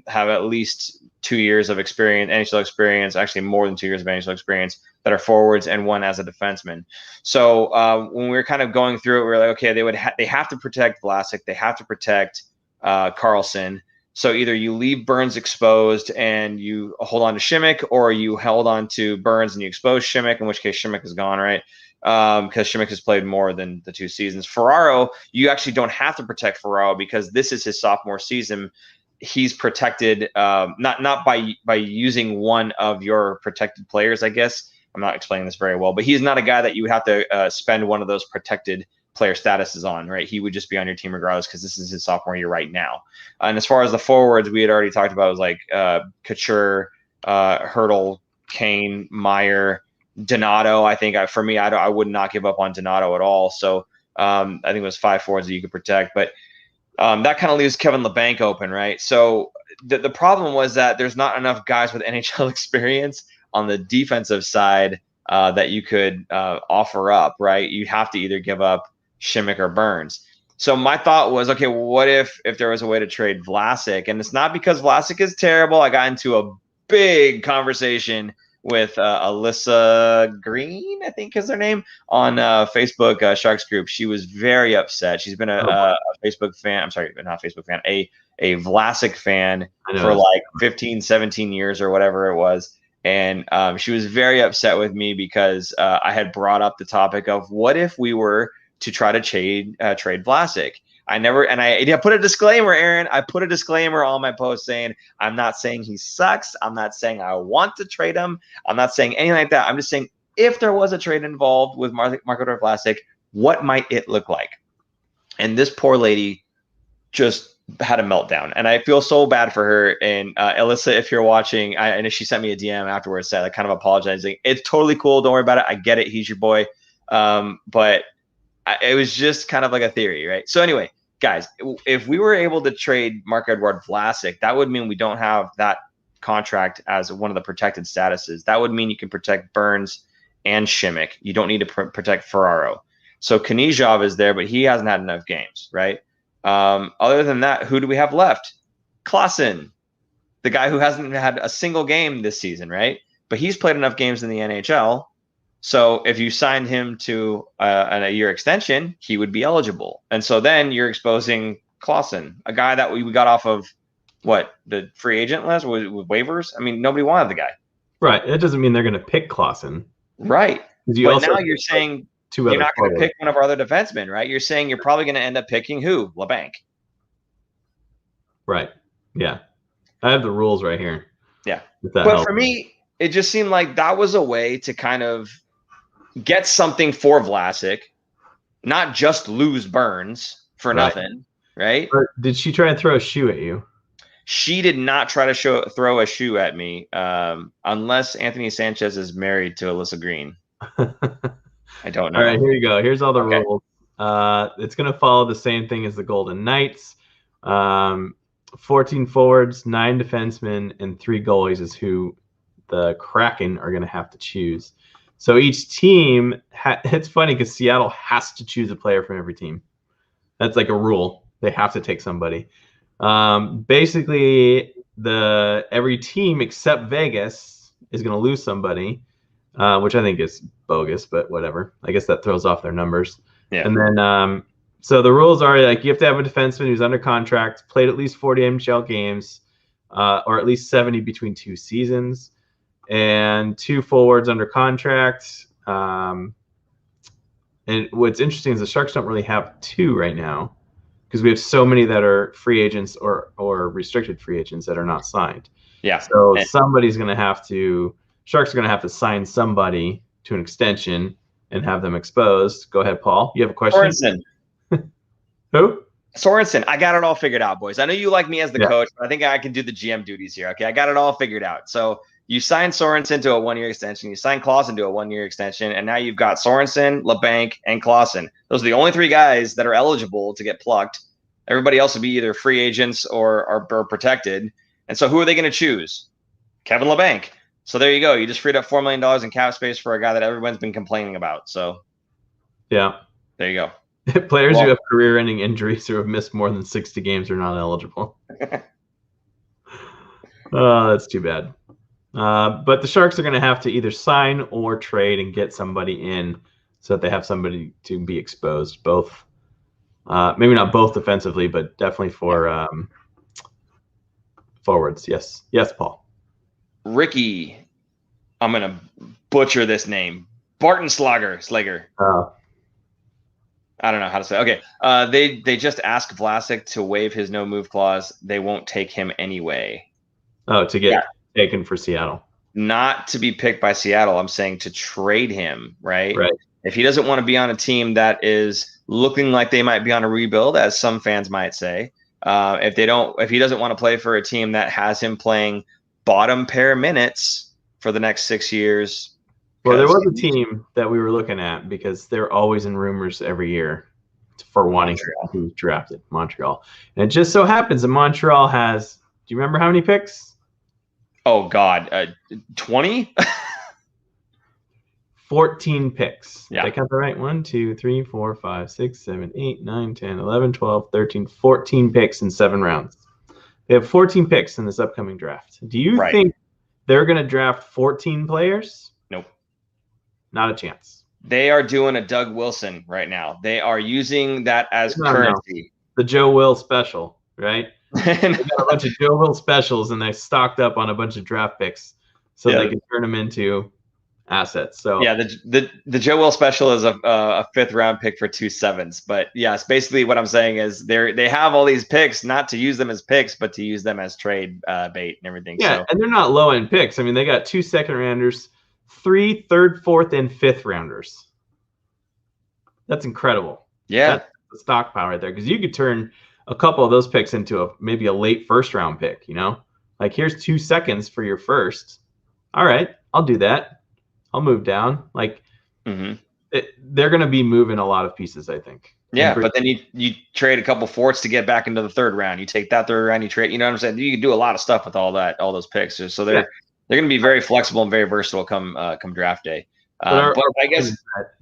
have at least 2 years of experience, NHL experience, actually more than 2 years of NHL experience, that are forwards, and 1 as a defenseman. So when we were kind of going through it, we were like, okay, they have to protect Vlasic, they have to protect Carlson. So either you leave Burns exposed and you hold on to Šimek, or you held on to Burns and you expose Šimek, in which case Šimek is gone, right? Because Šimek has played more than the 2 seasons. Ferraro, you actually don't have to protect Ferraro because this is his sophomore season. He's protected not by using one of your protected players, I guess. I'm not explaining this very well, but he's not a guy that you would have to spend one of those protected player statuses on, right? He would just be on your team regardless because this is his sophomore year right now. And as far as the forwards, we had already talked about, it was like Couture, Hertl, Kane, Meyer, Donato. I think for me, I would not give up on Donato at all. So I think it was 5 forwards that you could protect, but that kind of leaves Kevin Labanc open, right? So the problem was that there's not enough guys with NHL experience on the defensive side that you could offer up, right? You have to either give up Šimek or Burns. So my thought was, okay, well, what if there was a way to trade Vlasic? And it's not because Vlasic is terrible. I got into a big conversation with Alyssa Green, I think is her name, on Facebook Sharks group. She was very upset. She's been a Facebook fan. I'm sorry, not Facebook fan, a Vlasic fan for like 15, 17 years or whatever it was. And she was very upset with me because I had brought up the topic of what if we were to try to trade Vlasic. I put a disclaimer, Aaron. I put a disclaimer on my post saying, I'm not saying he sucks. I'm not saying I want to trade him. I'm not saying anything like that. I'm just saying if there was a trade involved with Marc-Andre Vlasic, what might it look like? And this poor lady just had a meltdown, and I feel so bad for her. And Alyssa, if you're watching, I know she sent me a DM afterwards, said, like, kind of apologizing. It's totally cool. Don't worry about it. I get it. He's your boy. But it was just kind of like a theory, right? So anyway, guys, if we were able to trade Marc-Edouard Vlasic, that would mean we don't have that contract as one of the protected statuses. That would mean you can protect Burns and Šimek. You don't need to protect Ferraro. So Knizhov is there, but he hasn't had enough games, right? Other than that, who do we have left? Klassen, the guy who hasn't had a single game this season, right? But he's played enough games in the NHL. So if you signed him to a year extension, he would be eligible. And so then you're exposing Klassen, a guy that we got off of the free agent list with waivers. I mean, nobody wanted the guy. Right. That doesn't mean they're going to pick Klassen. Right. But now you're saying you're not going to pick one of our other defensemen, right? You're saying you're probably going to end up picking who? Labanc. Right. Yeah. I have the rules right here. Yeah. But for me, it just seemed like that was a way to kind of get something for Vlasic, not just lose Burns for nothing, right? Or did she try and throw a shoe at you? She did not try to throw a shoe at me, unless Anthony Sanchez is married to Alyssa Green. I don't know. All right, here you go. Here's all the rules. It's going to follow the same thing as the Golden Knights. 14 forwards, 9 defensemen, and 3 goalies is who the Kraken are going to have to choose. So each team, it's funny because Seattle has to choose a player from every team. That's like a rule. They have to take somebody. Basically, every team except Vegas is going to lose somebody, which I think is bogus, but whatever. I guess that throws off their numbers. Yeah. And then, so the rules are like you have to have a defenseman who's under contract, played at least 40 NHL games, or at least 70 between 2 seasons, and 2 forwards under contract. And what's interesting is the Sharks don't really have 2 right now because we have so many that are free agents or restricted free agents that are not signed. Yeah. So somebody's going to have to. Sharks are going to have to sign somebody to an extension and have them exposed. Go ahead, Paul. You have a question? Sorensen. Who? Sorensen. I got it all figured out, boys. I know you like me as the coach, but I think I can do the GM duties here. Okay, I got it all figured out. So you sign Sorensen to a 1-year extension. You sign Clausen to a 1-year extension, and now you've got Sorensen, LeBanc, and Clausen. Those are the only 3 guys that are eligible to get plucked. Everybody else will be either free agents or are protected. And so who are they going to choose? Kevin LeBanc. So there you go. You just freed up $4 million in cap space for a guy that everyone's been complaining about. So yeah, there you go. Players who have career-ending injuries or have missed more than 60 games are not eligible. That's too bad. But the Sharks are going to have to either sign or trade and get somebody in so that they have somebody to be exposed. Both, maybe not both defensively, but definitely for forwards. Yes, Paul. Ricky, I'm going to butcher this name. Barton Slager. I don't know how to say it. Okay. They just asked Vlasic to waive his no move clause. They won't take him anyway. Oh, to get taken for Seattle. Not to be picked by Seattle. I'm saying to trade him, right? Right. If he doesn't want to be on a team that is looking like they might be on a rebuild, as some fans might say, if he doesn't want to play for a team that has him playing bottom pair minutes for the next 6 years. Well, there was a team that we were looking at because they're always in rumors every year for wanting to be drafted, Montreal. And it just so happens that Montreal has, do you remember how many picks? Oh, God. 20? 14 picks. Yeah. Did I count that right? 1, 2, 3, 4, 5, 6, 7, 8, 9, 10, 11, 12, 13, 14 picks in 7 rounds. They have 14 picks in this upcoming draft. Do you think they're going to draft 14 players? Nope. Not a chance. They are doing a Doug Wilson right now. They are using that as currency. The Joe Will special, right? They got a bunch of Joe Will specials, and they stocked up on a bunch of draft picks so they can turn them into assets. So yeah, the Joe Will special is a 5th round pick for 2 7s. But yes, basically what I'm saying is they have all these picks not to use them as picks, but to use them as trade bait and everything. Yeah, so. And they're not low end picks. I mean, they got 2 2nd rounders, 3 3rd, 4th, and 5th rounders. That's incredible. Yeah, that's the stock power right there, because you could turn a couple of those picks into maybe a late 1st round pick. You know, like here's 2 seconds for your 1st. All right, I'll do that. I'll move down. Like they're going to be moving a lot of pieces, I think. Yeah, but then you trade a couple forwards to get back into the 3rd round. You take that 3rd round, you trade. You know what I'm saying? You can do a lot of stuff with all those picks. So they're going to be very flexible and very versatile come draft day. But I guess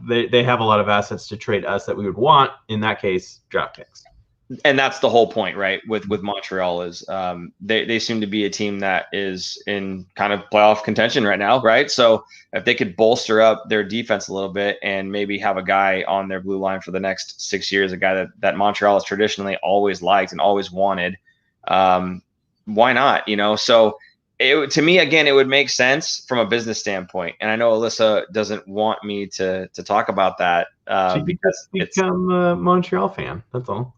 they have a lot of assets to trade us that we would want. In that case, draft picks. And that's the whole point, right? With Montreal is they seem to be a team that is in kind of playoff contention right now, right? So if they could bolster up their defense a little bit and maybe have a guy on their blue line for the next 6 years, a guy that Montreal has traditionally always liked and always wanted, why not? You know, so to me, again, it would make sense from a business standpoint. And I know Alyssa doesn't want me to talk about that because become a Montreal fan. That's all.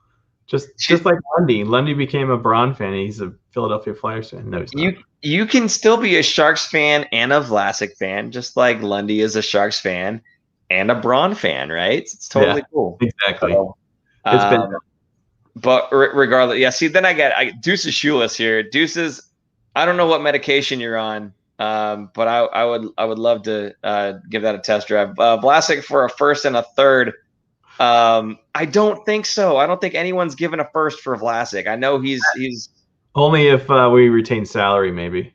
Just like Lundy. Lundy became a Braun fan. He's a Philadelphia Flyers fan. No, he's not. You can still be a Sharks fan and a Vlasic fan, just like Lundy is a Sharks fan and a Braun fan, right? It's totally cool. Exactly. So, it's been. But regardless, yeah. See, then I get Deuce is shoeless here. Deuce is, I don't know what medication you're on, but I would love to give that a test drive. Vlasic for a 1st and a 3rd. I don't think so. I don't think anyone's given a 1st for Vlasic. I know he's only if we retain salary, maybe.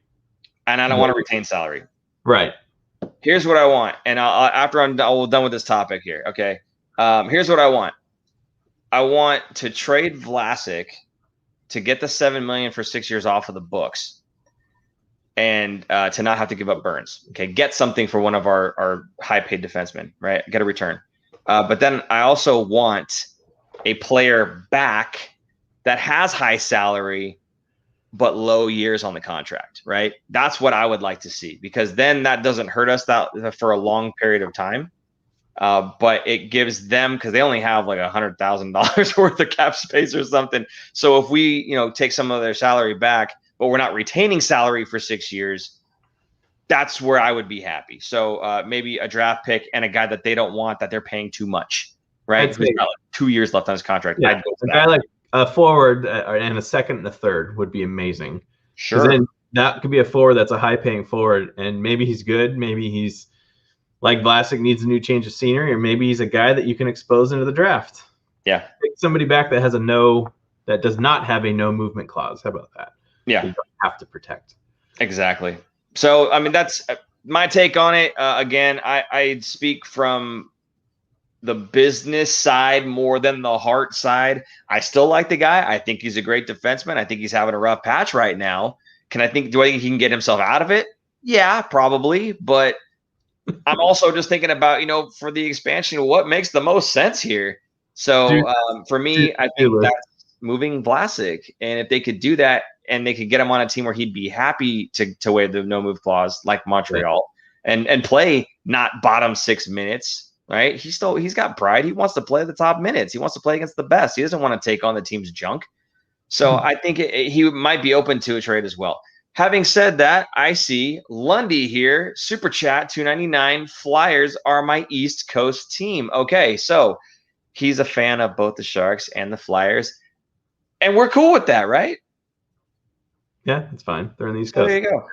And I don't want to retain salary. Right. Here's what I want, and after I'm done with this topic here. Okay. Here's what I want. I want to trade Vlasic to get the $7 million for 6 years off of the books, and to not have to give up Burns. Okay, get something for one of our high paid defensemen. Right, get a return. But then I also want a player back that has high salary but low years on the contract, right? That's what I would like to see, because then that doesn't hurt us that for a long period of time. But it gives them, because they only have like $100,000 worth of cap space or something. So if we, take some of their salary back, but we're not retaining salary for 6 years, that's where I would be happy. So maybe a draft pick and a guy that they don't want, that they're paying too much, right? Who's got like 2 years left on his contract. Yeah, a guy like a forward and a second and a third would be amazing. Sure. Then that could be a forward that's a high-paying forward, and maybe he's good. Maybe he's like Vlasic, needs a new change of scenery, or maybe he's a guy that you can expose into the draft. Yeah. Pick somebody back that has that does not have a no movement clause. How about that? Yeah. You don't have to protect. Exactly. So, I mean, that's my take on it. Again, I speak from the business side more than the heart side. I still like the guy. I think he's a great defenseman. I think he's having a rough patch right now. Do I think he can get himself out of it? Yeah, probably. But I'm also just thinking about, for the expansion, what makes the most sense here. So for me, I think that's moving Vlasic. And if they could do that and they could get him on a team where he'd be happy to waive the no move clause like Montreal and play not bottom 6 minutes. Right. He's got pride. He wants to play the top minutes. He wants to play against the best. He doesn't want to take on the team's junk. So I think he might be open to a trade as well. Having said that, I see Lundy here, super chat, $2.99. Flyers are my East Coast team. Okay, so he's a fan of both the Sharks and the Flyers, and we're cool with that, right? Yeah, it's fine. They're in the East Coast. There you go.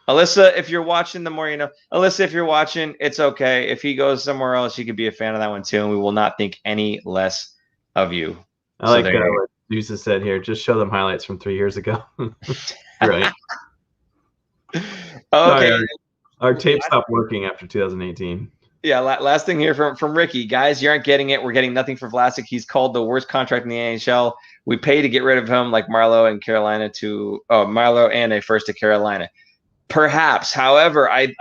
Alyssa, if you're watching, the more you know. Alyssa, if you're watching, it's okay. If he goes somewhere else, you could be a fan of that one too, and we will not think any less of you. I like what Deuce has said here. Just show them highlights from 3 years ago. Right. Okay. Sorry, our tape stopped working after 2018. Yeah, last thing here from Ricky. Guys, you aren't getting it. We're getting nothing for Vlasic. He's called the worst contract in the NHL. We pay to get rid of him, like Marleau and a first to Carolina. Perhaps. However, I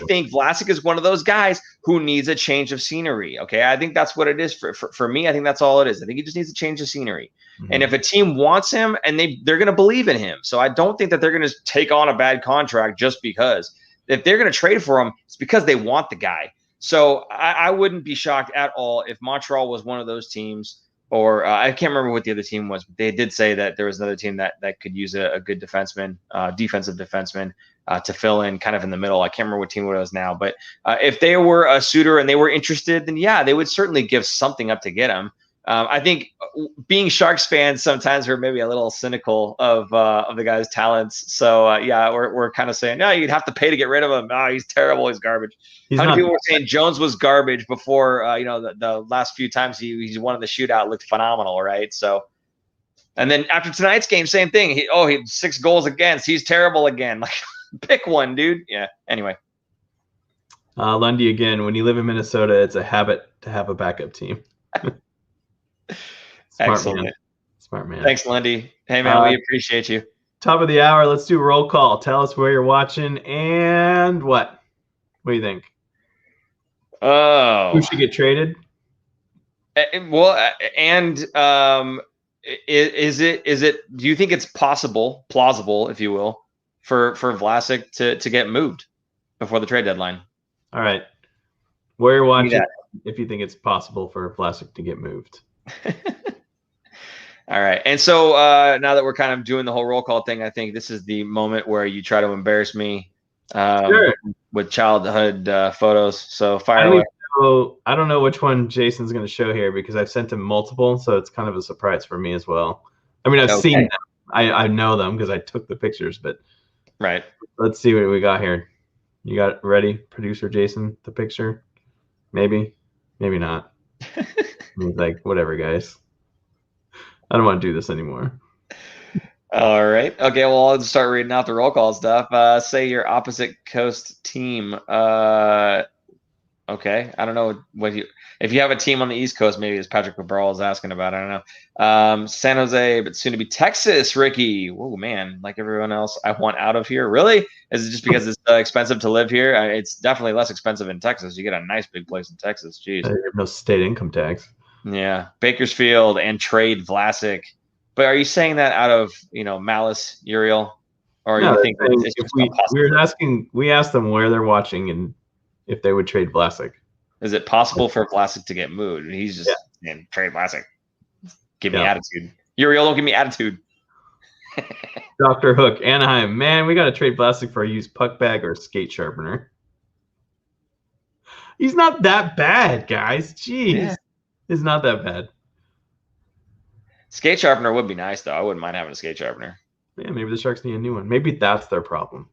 think Vlasic is one of those guys who needs a change of scenery. Okay, I think that's what it is for me. I think that's all it is. I think he just needs a change of scenery. Mm-hmm. And if a team wants him, and they're going to believe in him, so I don't think that they're going to take on a bad contract just because. If they're going to trade for him, it's because they want the guy. So I wouldn't be shocked at all if Montreal was one of those teams. Or I can't remember what the other team was, but they did say that there was another team that could use a good defenseman, defensive defenseman, to fill in kind of in the middle. I can't remember what team it was now. But if they were a suitor and they were interested, then yeah, they would certainly give something up to get him. I think being Sharks fans, sometimes we're maybe a little cynical of the guy's talents. So yeah, we're kind of saying, no, you'd have to pay to get rid of him. No, he's terrible. He's garbage. How many people were saying Jones was garbage before? The last few times he won the shootout looked phenomenal, right? So, and then after tonight's game, same thing. He had 6 goals against. He's terrible again. Like, pick one, dude. Yeah. Anyway. Lundy again. When you live in Minnesota, it's a habit to have a backup team. Smart man. Thanks, Lundy. Hey, man, we appreciate you. Top of the hour. Let's do roll call. Tell us where you're watching and what. What do you think? Oh, who should get traded? Well, and is it? Do you think it's plausible, if you will, for Vlasic to get moved before the trade deadline? All right, where you're watching, if you think it's possible for Vlasic to get moved. All right. And so now that we're kind of doing the whole roll call thing, I think this is the moment where you try to embarrass me with childhood photos. So fire away. I don't know which one Jason's going to show here because I've sent him multiple, so it's kind of a surprise for me as well. I mean, I've seen them. I know them because I took the pictures, but right. Let's see what we got here. You got it ready, producer Jason, the picture? Maybe not. He's like, whatever, guys. I don't want to do this anymore. All right. Okay, well, I'll start reading out the roll call stuff. Say your opposite coast team. Okay, I don't know if you have a team on the East Coast, maybe as Patrick Cabral is asking about. I don't know. San Jose, but soon to be Texas. Ricky, oh man, like everyone else, I want out of here. Really? Is it just because it's expensive to live here? It's definitely less expensive in Texas. You get a nice big place in Texas. Jeez. You have no state income tax. Yeah, Bakersfield and trade Vlasic. But are you saying that out of malice, Uriel, or No, you think it's just possible? We asked them where they're watching and if they would trade Vlasic. Is it possible for Vlasic to get moved? He's just saying, trade Vlasic. Give me attitude. Uriel, don't give me attitude. Dr. Hook, Anaheim. Man, we got to trade Vlasic for a used puck bag or a skate sharpener. He's not that bad, guys. Jeez. Yeah. He's not that bad. Skate sharpener would be nice, though. I wouldn't mind having a skate sharpener. Yeah, maybe the Sharks need a new one. Maybe that's their problem.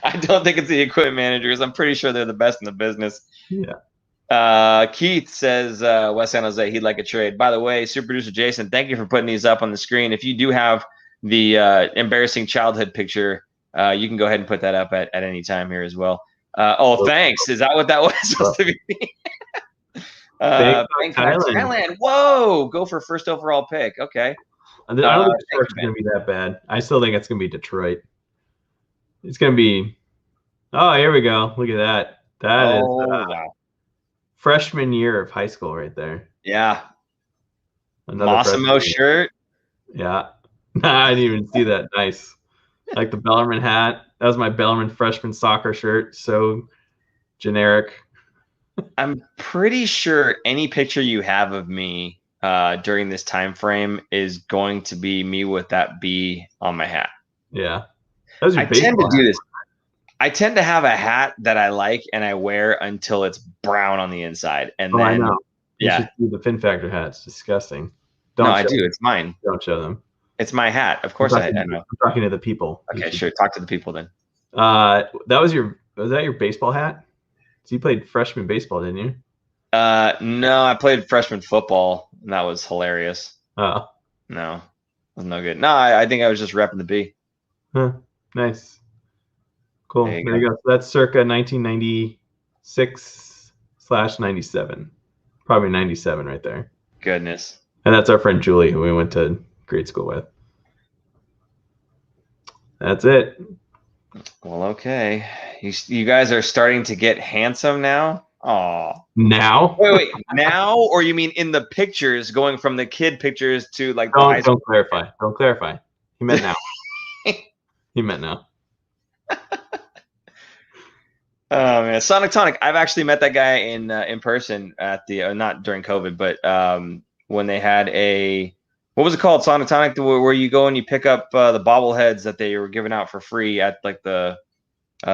I don't think it's the equipment managers. I'm pretty sure they're the best in the business. Yeah. Keith says West San Jose, he'd like a trade. By the way, super producer Jason, thank you for putting these up on the screen. If you do have the embarrassing childhood picture, you can go ahead and put that up at any time here as well. Thanks. Is that what that was supposed to be? Thailand. Whoa, go for first overall pick. Okay. I don't think the Sharks are going to be that bad. I still think it's going to be Detroit. It's going to be. Oh, here we go. Look at that. That is wow. Freshman year of high school right there. Yeah. Massimo shirt. Yeah. I didn't even see that. Nice. Like the Bellarmine hat. That was my Bellarmine freshman soccer shirt. So generic. I'm pretty sure any picture you have of me during this time frame is going to be me with that B on my hat. Yeah. I tend to do this. I tend to have a hat that I like and I wear until it's brown on the inside. And then, I know. You should do the Fin Factor hat. It's disgusting. I do. It's mine. Don't show them. It's my hat. Of course I know. I'm talking to the people. Okay, sure. Talk to the people then. Was that your baseball hat? So you played freshman baseball, didn't you? No, I played freshman football, and that was hilarious. Oh. No, it was no good. No, I think I was just repping the B. Huh. Nice. Cool. There you go. So that's circa 1996/97. Probably 97 right there. Goodness. And that's our friend Julie, who we went to grade school with. That's it. Well, okay. You guys are starting to get handsome now? Oh. Now? Wait. Now? Or you mean in the pictures, going from the kid pictures to like the high school? Don't clarify. Don't clarify. He meant now. He meant now. Oh man, Sonic Tonic. I've actually met that guy in person at the not during COVID, but when they had what was it called, Sonic Tonic, where you go and you pick up the bobbleheads that they were giving out for free at like the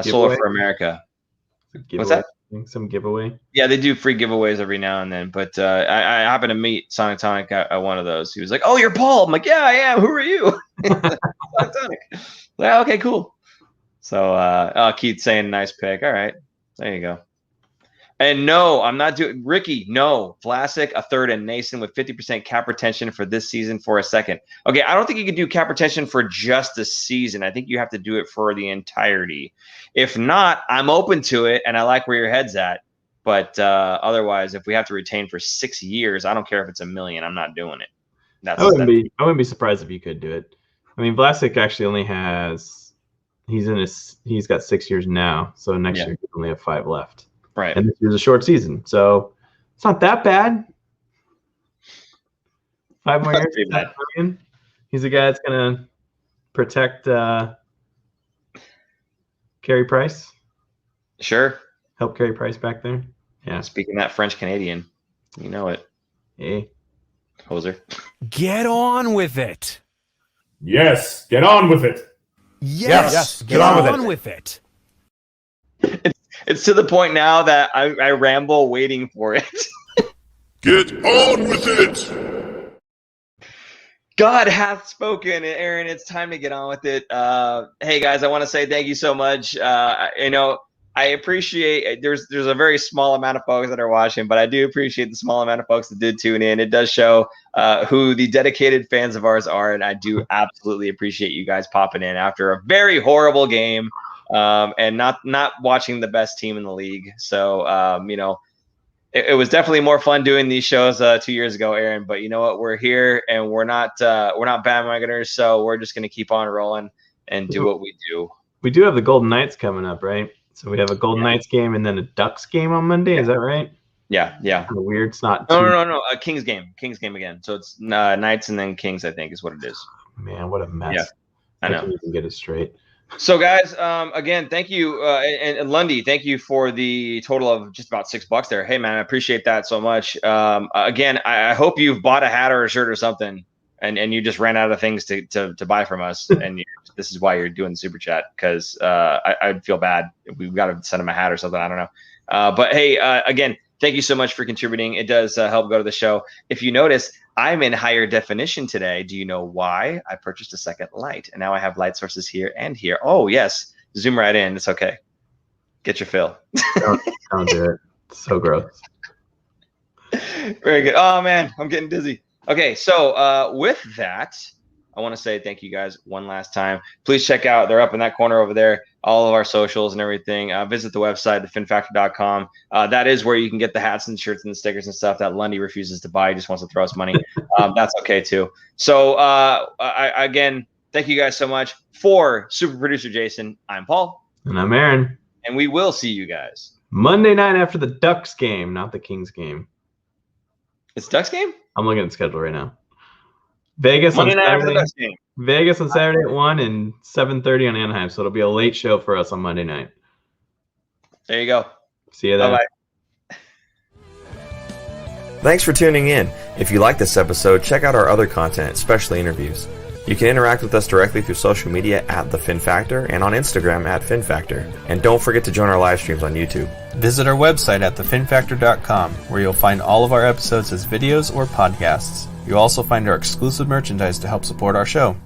Solar for America. What's that? Some giveaway. Yeah, they do free giveaways every now and then. But I happened to meet Sonic Tonic at one of those. He was like, "Oh, you're Paul." I'm like, "Yeah, I am. Who are you?" Sonic Tonic. Like, okay, cool. So Keith saying nice pick. All right. There you go. And no, I'm not doing Ricky. No, Vlasic, a third, and Nason with 50% cap retention for this season for a second. Okay, I don't think you could do cap retention for just the season. I think you have to do it for the entirety. If not, I'm open to it, and I like where your head's at. But otherwise, if we have to retain for 6 years, I don't care if it's $1 million. I'm not doing it. I wouldn't be surprised if you could do it. I mean, Vlasic actually only has. He's got 6 years now, so next year he only have 5 left. Right. And this year's a short season, so it's not that bad. 5 more years. He's a guy that's gonna protect Carey Price. Sure. Help Carey Price back there. Yeah. Speaking that French Canadian, you know it. Hey. Hoser. Get on with it. Yes, get on with it. Yes, get on with it. It's to the point now that I ramble waiting for it. Get on with it. God hath spoken, Aaron. It's time to get on with it. Hey guys, I want to say thank you so much. I appreciate there's a very small amount of folks that are watching, but I do appreciate the small amount of folks that did tune in. It does show who the dedicated fans of ours are, and I do absolutely appreciate you guys popping in after a very horrible game. and not watching the best team in the league. So it was definitely more fun doing these shows 2 years ago, Aaron. But you know what? We're here, and we're not bandwagoners, so we're just going to keep on rolling and do what we do. We do have the Golden Knights coming up, right? So we have a Golden Knights game and then a Ducks game on Monday. Is that right? Yeah. Kind of weird. It's not. No. A Kings game again. So it's Knights and then Kings, I think, is what it is. Man, what a mess. Yeah, I know. Can't even get it straight. So, guys, again, thank you. And Lundy, thank you for the total of just about $6 there. Hey, man, I appreciate that so much. Again, I hope you've bought a hat or a shirt or something, and you just ran out of things to buy from us. And this is why you're doing the super chat, because I'd feel bad. We've got to send them a hat or something. I don't know. But, hey, again, thank you so much for contributing. It does help go to the show. If you notice, I'm in higher definition today. Do you know why? I purchased a second light, and now I have light sources here and here. Oh, yes. Zoom right in. It's okay. Get your fill. Don't do it. It's so gross. Very good. Oh, man. I'm getting dizzy. Okay, so with that, I want to say thank you guys one last time. Please check out, they're up in that corner over there, all of our socials and everything. Visit the website, thefinfactor.com. That is where you can get the hats and shirts and the stickers and stuff that Lundy refuses to buy. He just wants to throw us money. That's okay too. So again, thank you guys so much. For super producer Jason, I'm Paul. And I'm Aaron. And we will see you guys Monday night after the Ducks game, not the Kings game. It's Ducks game? I'm looking at the schedule right now. Vegas Monday on night after Saturday. the Ducks game. Vegas on Saturday at 1 and 7:30 on Anaheim. So it'll be a late show for us on Monday night. There you go. See you then. Bye-bye. Thanks for tuning in. If you like this episode, check out our other content, especially interviews. You can interact with us directly through social media at The Fin Factor and on Instagram at Fin Factor. And don't forget to join our live streams on YouTube. Visit our website at thefinfactor.com, where you'll find all of our episodes as videos or podcasts. You'll also find our exclusive merchandise to help support our show.